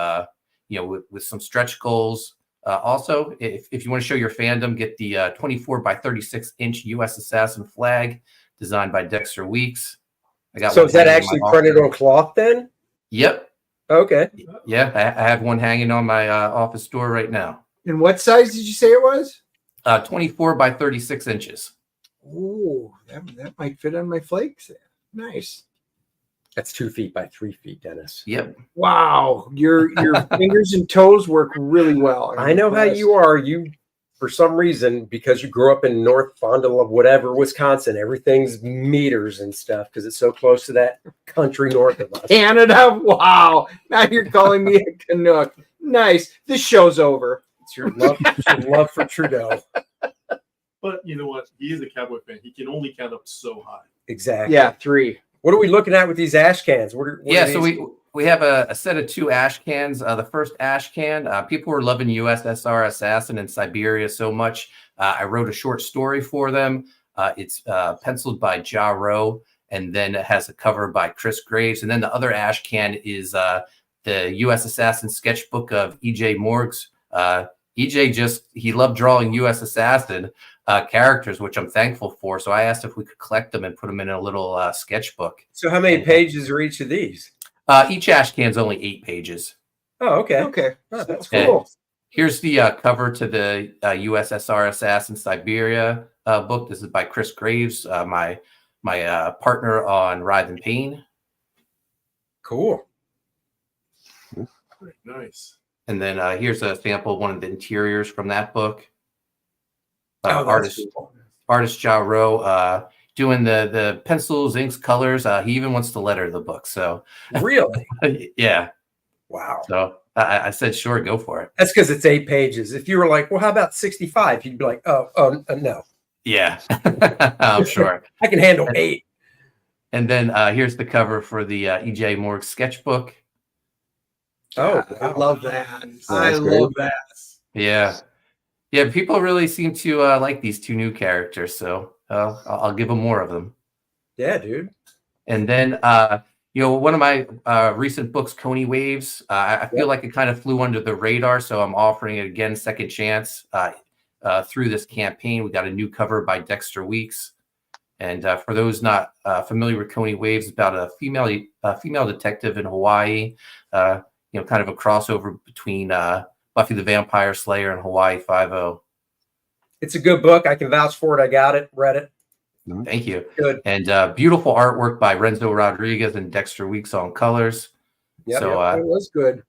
with some stretch goals. Also, if you want to show your fandom, get the 24 by 36 inch U.S. Assassin flag designed by Dexter Weeks. So is that actually printed on cloth then? Yep. Okay. Yeah, I have one hanging on my office door right now. And what size did you say it was? 24 by 36 inches. Ooh, that might fit on my flakes. Nice. That's 2 feet by 3 feet, Dennis. Yep. Wow, your fingers and toes work really well. I know how you are. You, for some reason, because you grew up in North Fond of whatever, Wisconsin, everything's meters and stuff because it's so close to that country north of us. Canada. Wow. Now you're calling me a Canuck. Nice. This show's over. It's your love for Trudeau. But you know what? He is a Cowboy fan. He can only count up so high. Exactly. Yeah, 3. What are we looking at with these ash cans? What are So these? we have a set of 2 ash cans. The first ash can, people were loving USSR Assassin in Siberia so much. I wrote a short story for them. It's penciled by Ja Rowe, and then it has a cover by Chris Graves. And then the other ash can is the U.S. Assassin sketchbook of E.J. Morgs. EJ he loved drawing U.S. Assassin characters, which I'm thankful for. So I asked if we could collect them and put them in a little sketchbook. So how many pages are each of these? Each ash can is only 8 pages. Oh, okay. Okay. Oh, that's And cool. here's the cover to the USSR Assassin Siberia book. This is by Chris Graves, my partner on Writhe and Pain. Cool. Nice. And then here's a sample of one of the interiors from that book. That's cool. Artist Ja Rowe doing the pencils, inks, colors. He even wants to letter the book. So Really? yeah. Wow. So I said, sure, go for it. That's because it's 8 pages. If you were like, well, how about 65? You'd be like, no. Yeah, I'm sure. I can handle 8. And then here's the cover for the E.J. Morgs sketchbook. Oh, I love that. I That's great. love that. Yeah. Yeah, people really seem to like these 2 new characters, so I'll give them more of them. Yeah, dude. And then, one of my recent books, Coney Waves, I feel like it kind of flew under the radar, so I'm offering it again, second chance through this campaign. We got a new cover by Dexter Weeks. And for those not familiar with Coney Waves, it's about a female detective in Hawaii, kind of a crossover between Buffy the Vampire Slayer and Hawaii Five-0. It's a good book. I can vouch for it. I got it, read it. Thank you. Good. And beautiful artwork by Renzo Rodriguez and Dexter Weeks on colors. Yep, So It was good.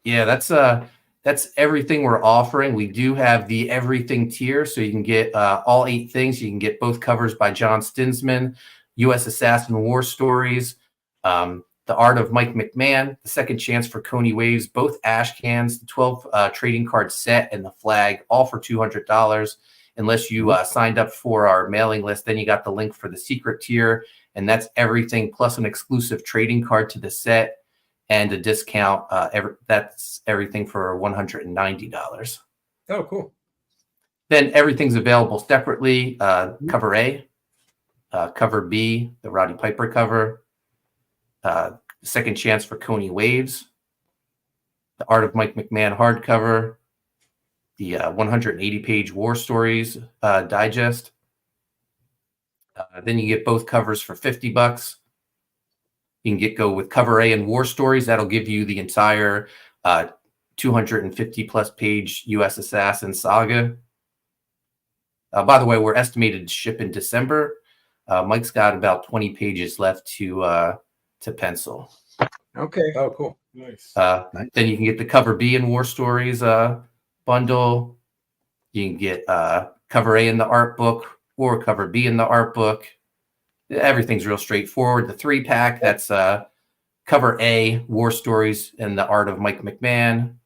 yeah, that's everything we're offering. We do have the everything tier, so you can get all 8 things. You can get both covers by John Stinsman, U.S. Assassin War Stories, The Art of Mike McMahon, The Second Chance for Coney Waves, both ash cans, the 12 trading card set, and the flag, all for $200. Unless you signed up for our mailing list, then you got the link for the secret tier, and that's everything plus an exclusive trading card to the set and a discount. That's everything for $190. Oh, cool. Then everything's available separately. Cover A, cover B, the Roddy Piper cover, Second Chance for Coney Waves, the Art of Mike McMahon hardcover, the 180-page War Stories digest. Then you get both covers for $50. You can go with cover A and War Stories. That'll give you the entire 250-plus page U.S. Assassin saga. By the way, we're estimated to ship in December. Mike's got about 20 pages left to pencil. Okay. Oh, cool. Nice. Then you can get the cover B in War Stories bundle. You can get cover A in the art book or cover B in the art book. Everything's real straightforward. The 3-pack, that's cover A, War Stories and the Art of Mike McMahon,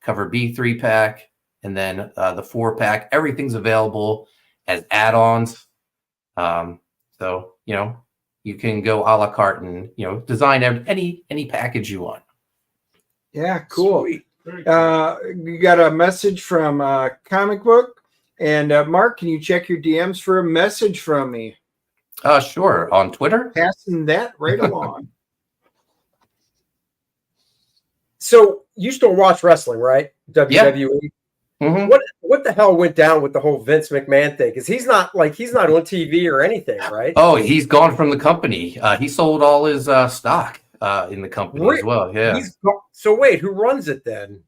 cover B 3-pack, and then the 4-pack. Everything's available as add-ons. So, you can go a la carte and, design any package you want. Yeah, cool. Sweet. Very cool. You got a message from Comic Book. And Mark, can you check your DMs for a message from me? Sure. On Twitter? Passing that right along. So you still watch wrestling, right? WWE. Mm-hmm. What the hell went down with the whole Vince McMahon thing? Because he's not on TV or anything, right? Oh, he's gone from the company. He sold all his stock. in the company as well. Yeah. So wait, who runs it then?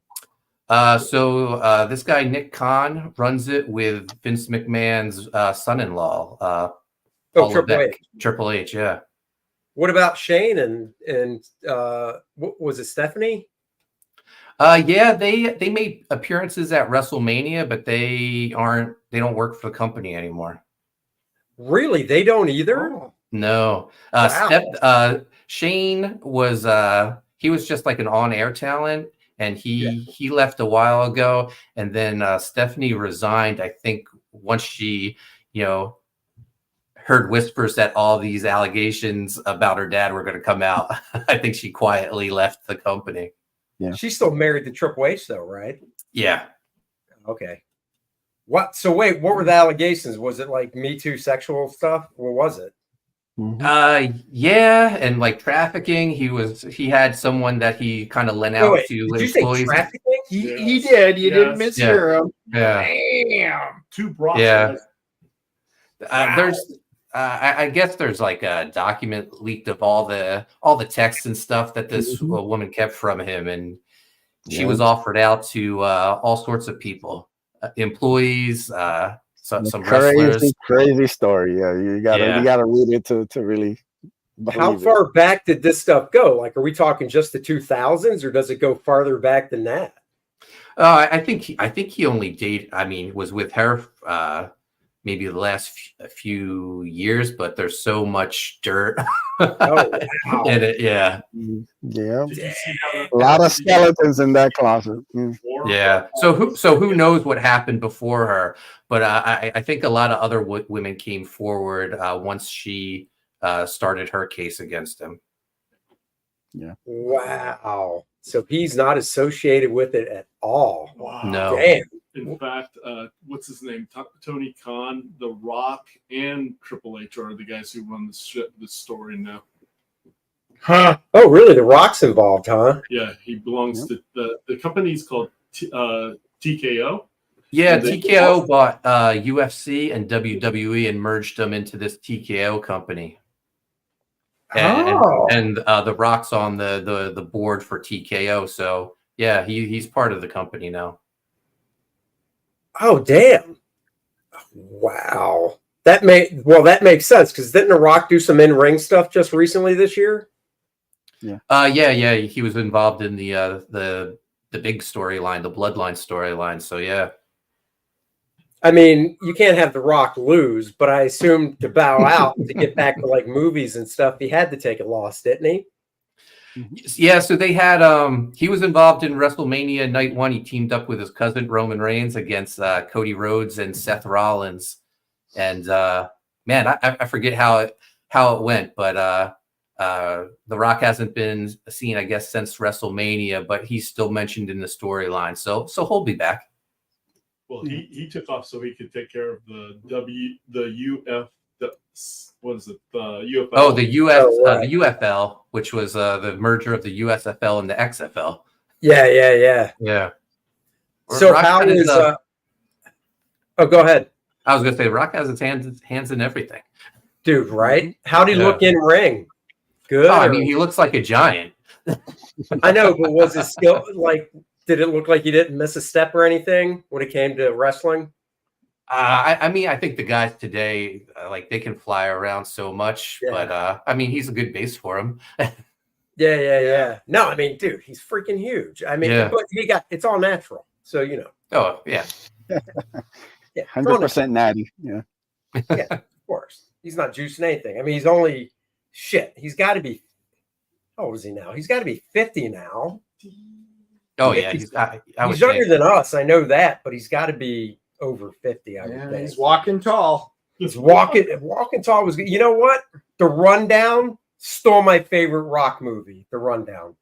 So this guy Nick Khan runs it with Vince McMahon's son-in-law. Triple H, yeah. What about Shane and what was it, Stephanie? Yeah, they made appearances at WrestleMania, but they don't work for the company anymore. Really? They don't either? Oh. No. Wow. Shane was he was just like an on-air talent, and he left a while ago, and then Stephanie resigned, I think, once she, heard whispers that all these allegations about her dad were going to come out. I think she quietly left the company. Yeah. She's still married to Triple H though, right? Yeah. Okay. What? So wait, what were the allegations? Was it like Me Too sexual stuff? What was it? Yeah, and like trafficking. He had someone that he kind of lent out to did employees. You say trafficking? He did. You didn't mishear him. Yeah. Damn. 2 broths. Yeah. Wow. I guess there's like a document leaked of all the texts and stuff that this woman kept from him, and she was offered out to all sorts of people, employees, some wrestlers. Crazy story. Yeah, you gotta read it to really. How far back did this stuff go? Like, are we talking just the 2000s, or does it go farther back than that? I think he only dated. I mean, was with her maybe the last few years, but there's so much dirt in it. Yeah. A lot of skeletons in that closet. Yeah. So who knows what happened before her? But I think a lot of other women came forward once she started her case against him. Yeah. Wow. So he's not associated with it at all. Wow. No. Damn. In fact, what's his name? Tony Khan, The Rock, and Triple H are the guys who run this story now. Huh. Oh, really? The Rock's involved, huh? Yeah, he belongs to the company's called TKO. Yeah, TKO bought UFC and WWE and merged them into this TKO company. And The Rock's on the board for TKO. So yeah, he's part of the company now. Oh, damn. Wow. That makes sense, because didn't The Rock do some in-ring stuff just recently this year? Yeah. Yeah. He was involved in the big storyline, the Bloodline storyline. So yeah. I mean, you can't have The Rock lose, but I assume to bow out to get back to like movies and stuff, he had to take a loss, didn't he? Yeah, so they had he was involved in WrestleMania Night 1. He teamed up with his cousin Roman Reigns against Cody Rhodes and Seth Rollins. And man, I forget how it went, but The Rock hasn't been seen, I guess, since WrestleMania, but he's still mentioned in the storyline. So he'll be back. Well, he took off so he could take care of the UFL. Oh, the UFL, which was the merger of the USFL and the XFL. Yeah. So Rock how is oh, go ahead. I was gonna say Rock has his hands in everything, dude. Right? How do you look in ring? Good. Oh, I mean, he looks like a giant. I know, but was his skill like? Did it look like he didn't miss a step or anything when it came to wrestling? I mean, I think the guys today, like, they can fly around so much, but I mean, he's a good base for him. Yeah. No, I mean, dude, he's freaking huge. I mean, but it's all natural, so you know. Oh yeah, 100% natty. Yeah, of course. He's not juicing anything. I mean, he's only he's got to be. How old is he now? He's got to be 50 now. Oh yeah, he's younger than us. I know that, but he's got to be over 50. I would think. He's walking tall. He's walking tall was good. You know what? The Rundown stole my favorite Rock movie. The Rundown.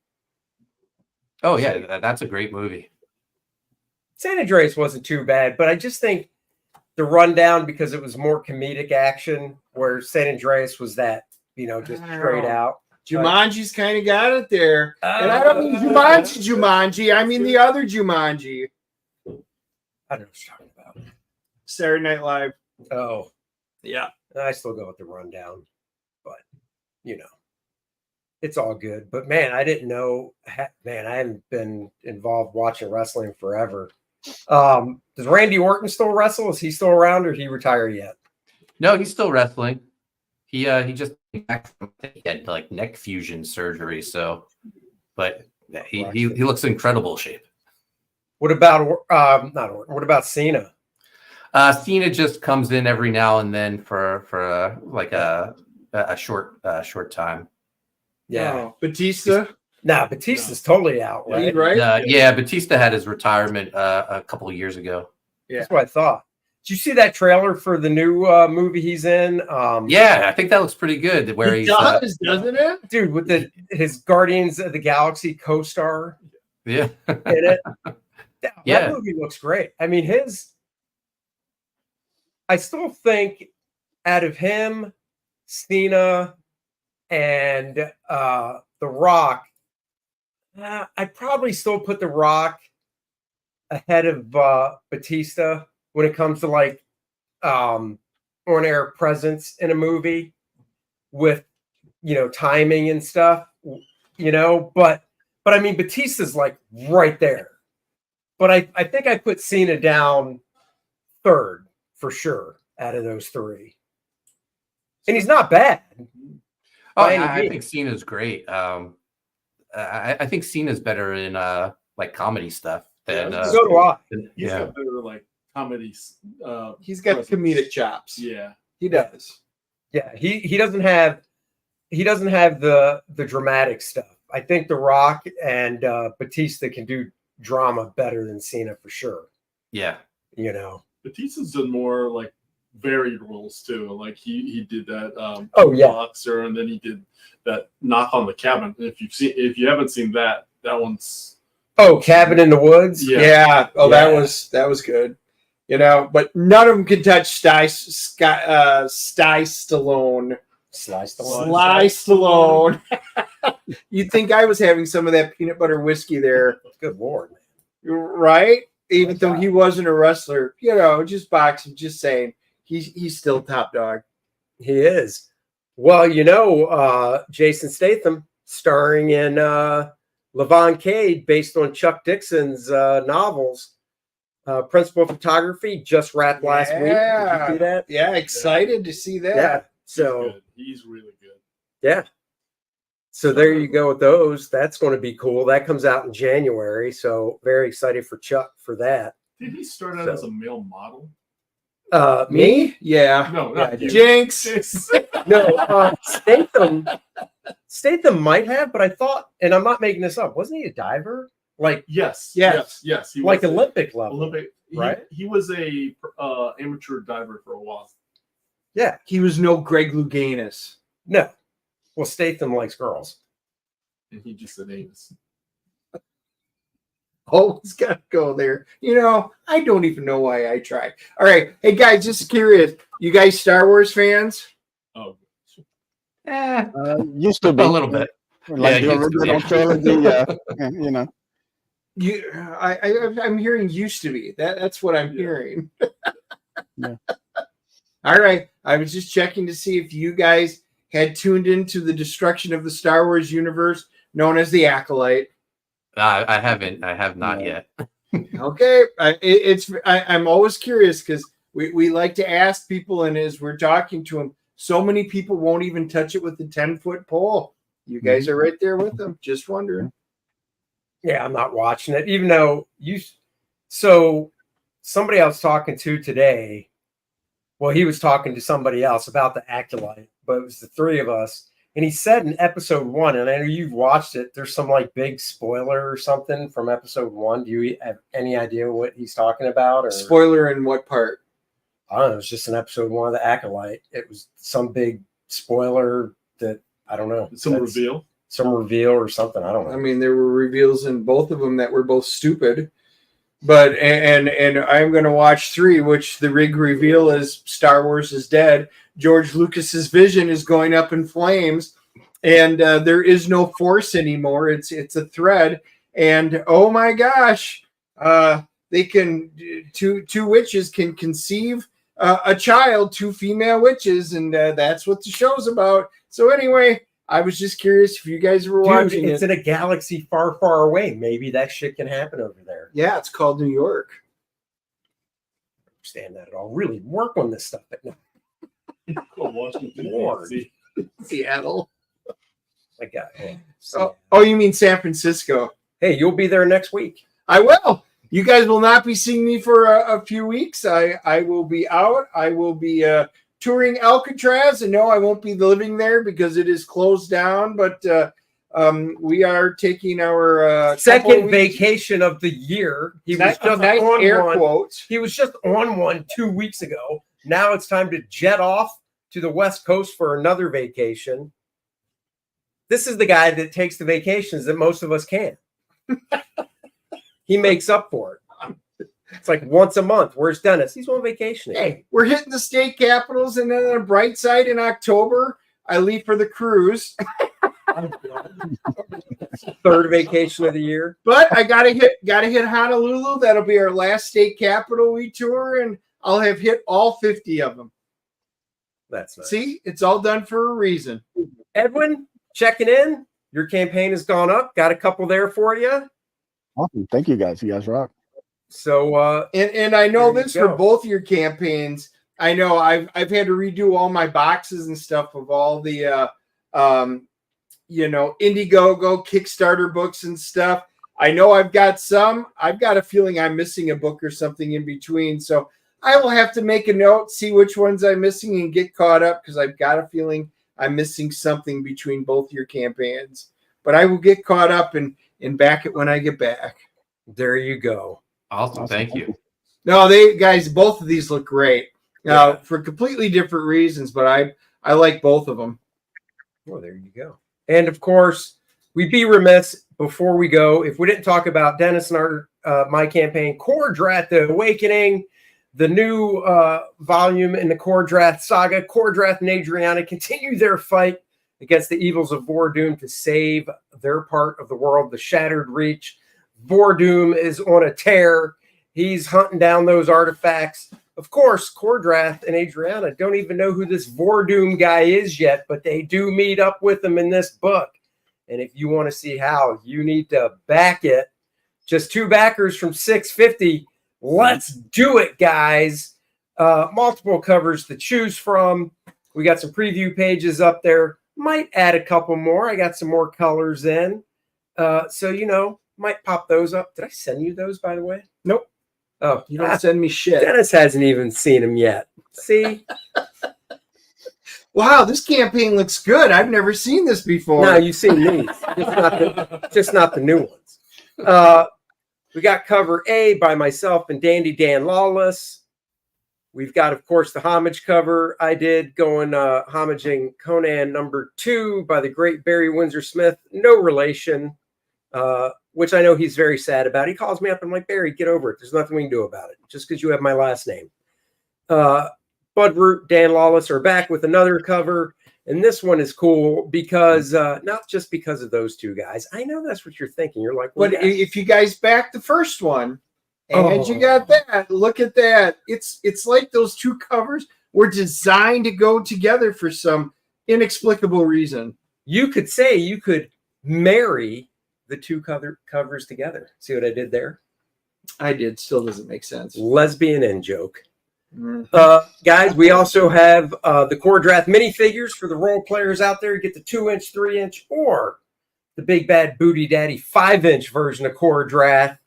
Oh yeah, that's a great movie. San Andreas wasn't too bad, but I just think The Rundown, because it was more comedic action, where San Andreas was that, just straight out. Jumanji's kind of got it there. And I don't mean Jumanji. I mean the other Jumanji. I don't know what you're talking about. Saturday Night Live. Oh. Yeah. I still go with The Rundown. But, It's all good. But man, I didn't know. Man, I haven't been involved watching wrestling forever. Does Randy Orton still wrestle? Is he still around, or he retired yet? No, he's still wrestling. He just came back from, I think he had like neck fusion surgery. So, but he looks in incredible shape. What about not Orton? What about Cena? Cena just comes in every now and then for like a short time. Yeah, Batista. Batista's totally out, right? Yeah, Batista had his retirement a couple of years ago. Yeah, that's what I thought. Did you see that trailer for the new movie he's in? Yeah, I think that looks pretty good. Where he's doesn't it, dude? With his Guardians of the Galaxy co-star. Yeah, in it. That movie looks great. I mean, I still think out of him, Cena, and The Rock, I'd probably still put The Rock ahead of Batista when it comes to like on-air presence in a movie with, timing and stuff, but I mean, Batista's like right there. But I think I put Cena down third for sure out of those three. And he's not bad. I think Cena's great. I think Cena's better in like comedy stuff than so do I. He's got better like comedies. He's got comedic chops. Yeah, he does. Yeah, he doesn't have the dramatic stuff. I think The Rock and Batista can do drama better than Cena for sure. Yeah, Batista's done more like varied roles too. Like he did that boxer, and then he did that Knock on the Cabin. If you haven't seen that one's Cabin in the Woods. Yeah. That was good. But none of them can touch Sly Stallone. Sly Stallone. You'd think I was having some of that peanut butter whiskey there. Good Lord, man. Right? Even though he wasn't a wrestler, just boxing, just saying. He's still top dog. He is. Well, Jason Statham starring in Levon Cade based on Chuck Dixon's novels. Principal Photography just wrapped last week. Did you see that? Yeah, excited to see that. Yeah. So he's really good. Yeah. So there you go with those. That's going to be cool. That comes out in January. So very excited for Chuck for that. Did he start out as a male model? Me? Yeah. No, not you. Jinx. No, Statham might have, but I thought, and I'm not making this up, wasn't he a diver? Like yes. He like was Olympic level. Olympic, right? He was a amateur diver for a while. Yeah. He was no Greg Louganis. No. Well, Statham likes girls. And he just said anus. Always got to go there. I don't even know why I tried. All right. Hey, guys, just curious. You guys Star Wars fans? Oh. Used to be. A little bit. Like the original trilogy, I'm hearing used to be. That's what I'm hearing. Yeah. All right. I was just checking to see if you guys had tuned into the destruction of the Star Wars universe known as the Acolyte. I haven't. I have not yet. Okay. I'm always curious because we like to ask people, and as we're talking to them, so many people won't even touch it with the 10-foot pole. You guys are right there with them. Just wondering. Yeah, I'm not watching it, even though so somebody I was talking to today, well, he was talking to somebody else about the Acolyte, but it was the three of us. And he said in episode 1, and I know you've watched it, there's some like big spoiler or something from episode 1. Do you have any idea what he's talking about? Or spoiler in what part? I don't know. It was just in episode 1 of the Acolyte. It was some big spoiler that I don't know. Some reveal or something. I don't know. I mean, there were reveals in both of them that were both stupid. But and I'm going to watch 3, which the big reveal is Star Wars is dead. George Lucas's vision is going up in flames, and there is no Force anymore. It's a thread, and oh my gosh, they can two witches can conceive a child, 2 female witches, and that's what the show's about. So anyway, I was just curious if you guys were Dude, watching it's it. in a galaxy far, far away. Maybe that shit can happen over there. Yeah, it's called New York. I don't understand that at all. Really work on this stuff. But no. Washington, Lord. D.C. Seattle. My God. Oh, you mean San Francisco? Hey, you'll be there next week. I will. You guys will not be seeing me for a few weeks. I will be out. I will be touring Alcatraz, and no, I won't be living there because it is closed down. But we are taking our second vacation of the year. He was just nice on air one. quotes. He was just on one 2 weeks ago. Now it's time to jet off to the West Coast for another vacation. This is the guy that takes the vacations that most of us can't. He makes up for it. It's like once a month. Where's Dennis? He's on vacation. Hey, we're hitting the state capitals, and then on a bright side in October, I leave for the cruise. Third vacation of the year. But I gotta hit Honolulu. That'll be our last state capital we tour, and I'll have hit all 50 of them. That's nice. See, it's all done for a reason. Edwin, checking in. Your campaign has gone up. Got a couple there for you. Awesome. Thank you guys. You guys rock. So and I know this for both your campaigns. I know I've had to redo all my boxes and stuff of all the Indiegogo Kickstarter books and stuff. I know I've got some. I've got a feeling I'm missing a book or something in between. So I will have to make a note, see which ones I'm missing, and get caught up because I've got a feeling I'm missing something between both your campaigns. But I will get caught up and back it when I get back. There you go. Awesome. Thank you. No, both of these look great. For completely different reasons, but I like both of them. Well, there you go. And of course, we'd be remiss before we go if we didn't talk about Dennis and my campaign, Kor-Drath, The Awakening, the new volume in the Kor-Drath saga. Kor-Drath and Adriana continue their fight against the evils of Vordoom to save their part of the world, the Shattered Reach. Vordoom is on a tear. He's hunting down those artifacts. Of course, Kor-Drath and Adriana don't even know who this Vordoom guy is yet, but they do meet up with him in this book. And if you want to see how, you need to back it. Just 2 backers from $6.50. Let's do it, guys. Multiple covers to choose from. We got some preview pages up there. Might add a couple more. I got some more colors in. So, might pop those up. Did I send you those, by the way? Nope. Oh, you don't send me shit. Dennis hasn't even seen them yet. See? Wow, this campaign looks good. I've never seen this before. No, you've seen these. just not the new ones. We got cover A by myself and Dandy Dan Lawless. We've got, of course, the homage cover I did going homaging Conan #2 by the great Barry Windsor Smith. No relation, which I know he's very sad about. He calls me up and I'm like, Barry, get over it. There's nothing we can do about it just because you have my last name. Bud Root, Dan Lawless are back with another cover. And this one is cool because not just because of those two guys. I know that's what you're thinking. You're like, well, but if you guys back the first one, and you got that, look at that. It's like those two covers were designed to go together for some inexplicable reason. You could say you could marry the two covers together. See what I did there? I did. Still doesn't make sense. Lesbian in joke. Guys, we also have the Kor-Drath minifigures for the role players out there. You get the 2-inch, 3-inch, or the big bad booty daddy 5-inch version of Kor-Drath.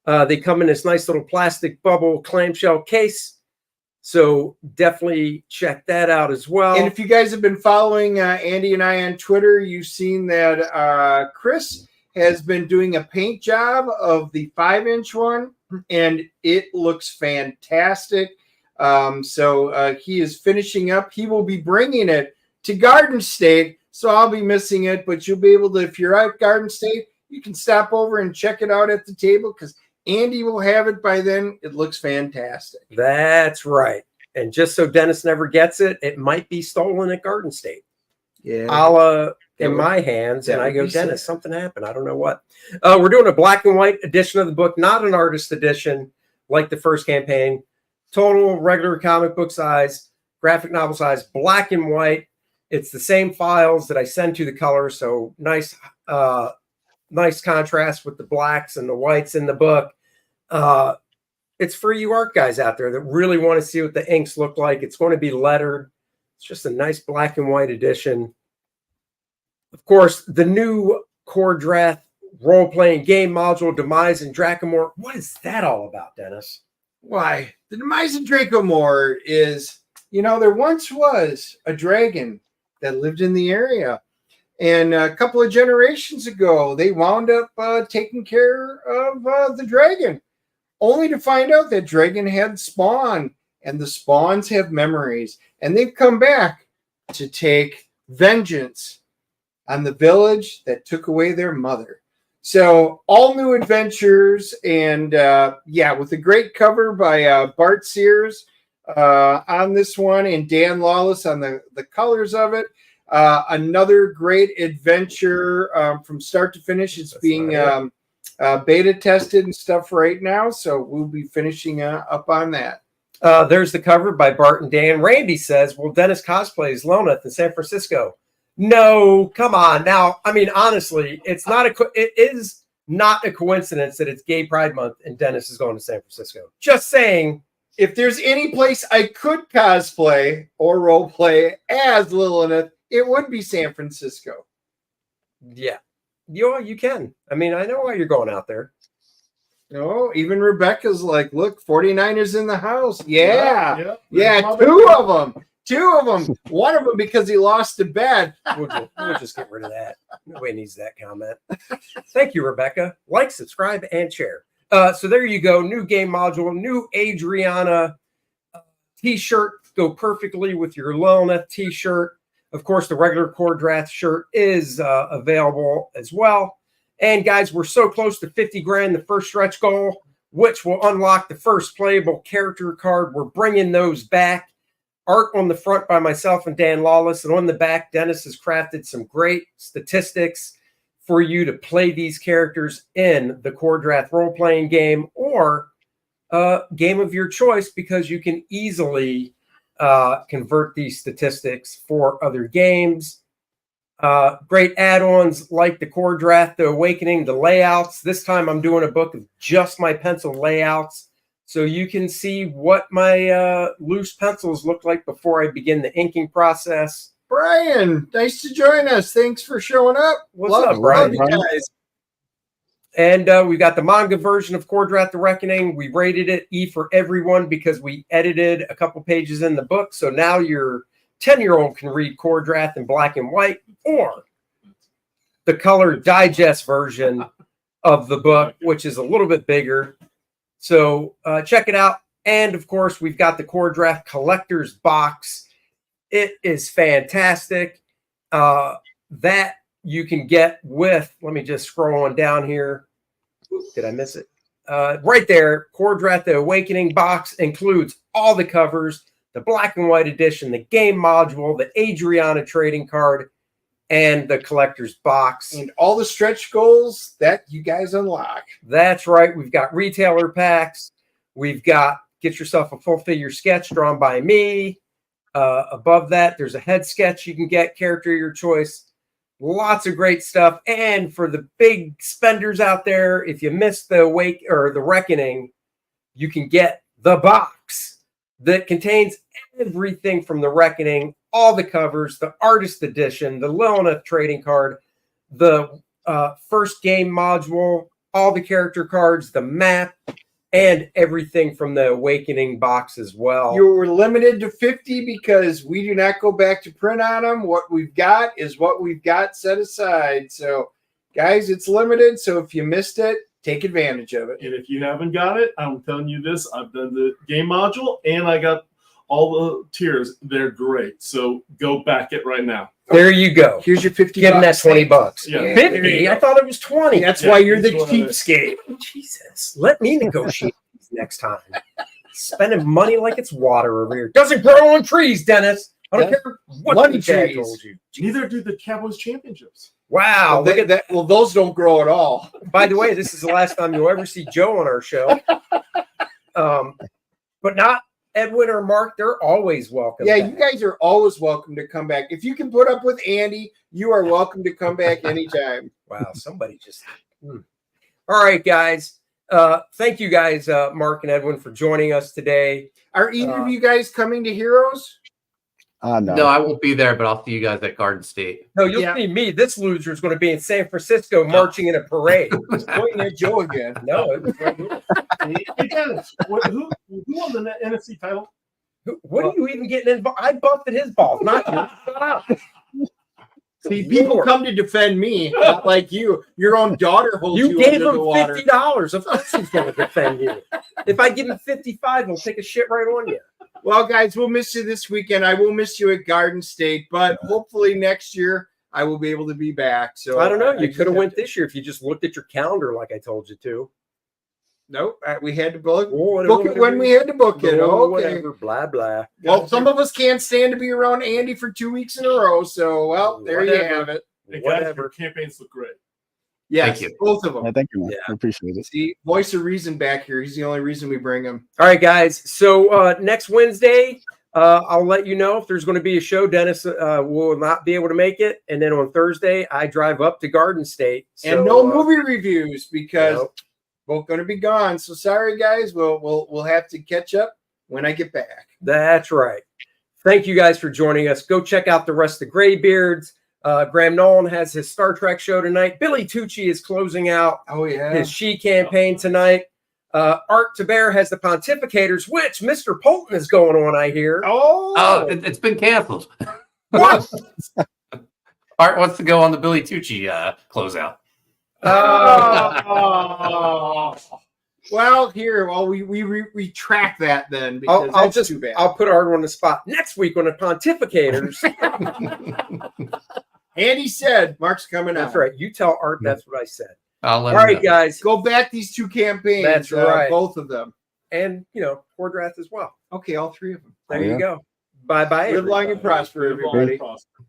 They come in this nice little plastic bubble clamshell case. So definitely check that out as well. And if you guys have been following Andy and I on Twitter, you've seen that Chris has been doing a paint job of the 5-inch one, and it looks fantastic. So he is finishing up. He will be bringing it to Garden State, so I'll be missing it, but you'll be able to, if you're at Garden State, you can stop over and check it out at the table because Andy will have it by then. It looks fantastic. That's right. And just so Dennis never gets it, it might be stolen at Garden State. Yeah. I'll in my hands, and I go, Dennis, something happened. I don't know what. We're doing a black and white edition of the book, not an artist edition like the first campaign. Total regular comic book size, graphic novel size, black and white. It's the same files that I send to the color, so nice contrast with the blacks and the whites in the book. It's for you art guys out there that really want to see what the inks look like. It's going to be lettered. It's just a nice black and white edition. Of course, the new Kor-Drath role-playing game module, Demise and Dracomore. What is that all about, Dennis? Why, the Demise of Dracomore is, there once was a dragon that lived in the area. And a couple of generations ago, they wound up taking care of the dragon, only to find out that dragon had spawn, and the spawns have memories. And they've come back to take vengeance on the village that took away their mother. So all new adventures, and with a great cover by Bart Sears on this one, and Dan Lawless on the colors of it. Another great adventure from start to finish. It's being beta tested and stuff right now, so we'll be finishing up on that. There's the cover by Bart and Dan. Randy says, "Will Dennis cosplay as Lilith in San Francisco?" No, come on. Now, I mean, honestly, it is not a coincidence that it's Gay Pride Month and Dennis is going to San Francisco. Just saying. If there's any place I could cosplay or role play as Lilith, it would be San Francisco. Yeah. You can. I mean, I know why you're going out there. No, even Rebecca's like, look, 49ers in the house. Yeah. Yeah, two of them. One of them because he lost to bed. We'll just get rid of that. Nobody needs that comment. Thank you, Rebecca. Like, subscribe, and share. So there you go. New game module, new Adriana t-shirt. Go perfectly with your Lilith t-shirt. Of course, the regular Kor-Drath shirt is available as well. And guys, we're so close to 50 grand, the first stretch goal, which will unlock the first playable character card. We're bringing those back. Art on the front by myself and Dan Lawless. And on the back, Dennis has crafted some great statistics for you to play these characters in the Kor-Drath role-playing game or game of your choice, because you can easily convert these statistics for other games. Great add-ons like the Kor-Drath, the Awakening, the layouts. This time I'm doing a book of just my pencil layouts, so you can see what my loose pencils look like before I begin the inking process. Brian, nice to join us. Thanks for showing up. What's up, Brian? Love you guys. And we've got the manga version of Kor-Drath, The Reckoning. We rated it E for everyone because we edited a couple pages in the book. So now your 10-year-old can read Kor-Drath in black and white, or the color digest version of the book, which is a little bit bigger. So check it out. And, of course, we've got the Kor-Drath collector's box. It is fantastic. That you can get with, let me just scroll on down here. Did I miss it? Right there, Kor-Drath, The Awakening box includes all the covers, the black and white edition, the game module, the Adriana trading card, and the collector's box. And all the stretch goals that you guys unlock. That's right. We've got retailer packs. We've got Get Yourself a Full Figure Sketch drawn by me. Above that, there's a head sketch you can get, character of your choice. Lots of great stuff. And for the big spenders out there, if you missed the Reckoning, you can get the box that contains everything from the Reckoning, all the covers, the artist edition, the Lilith trading card, the first game module, all the character cards, the map, and everything from the Awakening box as well. You were limited to 50 because we do not go back to print on them. What we've got is what we've got set aside. So, guys, it's limited. So if you missed it, take advantage of it. And if you haven't got it, I'm telling you this. I've done the game module, and I got all the tiers. They're great. So go back it right now. There you go. Here's your 50. Give them that $20. Yeah. 50? I thought it was 20. That's why you're the cheapskate. Jesus. Let me negotiate next time. Spending money like it's water over here. Doesn't grow on trees, Dennis. I don't care what the dad told you. Neither do the Cowboys championships. Wow. Well, look at that. Well, those don't grow at all. By the way, this is the last time you'll ever see Joe on our show. But not Edwin or Mark, they're always welcome. Yeah, back. you guys are always welcome to come back. If you can put up with Andy, you are welcome to come back anytime. Wow, somebody just. All right, guys. Thank you guys, Mark and Edwin, for joining us today. Are either of you guys coming to Heroes? No, I won't be there, but I'll see you guys at Garden State. No, you'll see me. This loser is going to be in San Francisco marching in a parade. Pointing at Joe again. No, Hey, Dennis, who won the NFC title? what are you even getting involved? I busted his balls, not you. Shut up. See, people come to defend me, not like you. Your own daughter holds you gave under him the water. $50. Of course he's going to defend you. If I give him 55, he'll take a shit right on you. Well, guys, we'll miss you this weekend. I will miss you at Garden State, but hopefully next year I will be able to be back. So I don't know. You could have went this year if you just looked at your calendar like I told you to. Nope, we had to book whatever, it when we had to book it. Okay, whatever, blah blah. Well, some of us can't stand to be around Andy for 2 weeks in a row. So, well, there you have it. Hey, guys, your campaigns look great. Yes, Thank you. both of them. Yeah, thank you, man. I appreciate it. See, voice of reason back here. He's the only reason we bring him. All right, guys. So next Wednesday, I'll let you know if there's going to be a show. Dennis will not be able to make it, and then on Thursday, I drive up to Garden State. So, And no movie reviews because both going to be gone. So sorry, guys. We'll have to catch up when I get back. That's right. Thank you guys for joining us. Go check out the rest of the Graybeards. Graham Nolan has his Star Trek show tonight. Billy Tucci is closing out his She campaign tonight. Art Taber has the Pontificators, which Mr. Poulton is going on, I hear. Oh, it's been canceled. What? Art wants to go on the Billy Tucci closeout. Well, we retract that then because that's too bad. I'll put Art on the spot next week on the Pontificators. Andy said Mark's coming out. That's right. You tell Art that's what I said. I'll let All him right, know. guys. Go back these two campaigns. That's right. Both of them. And, Kor-Drath as well. Okay, all three of them. There you go. Bye-bye. Live long and prosper, everybody. Prosper.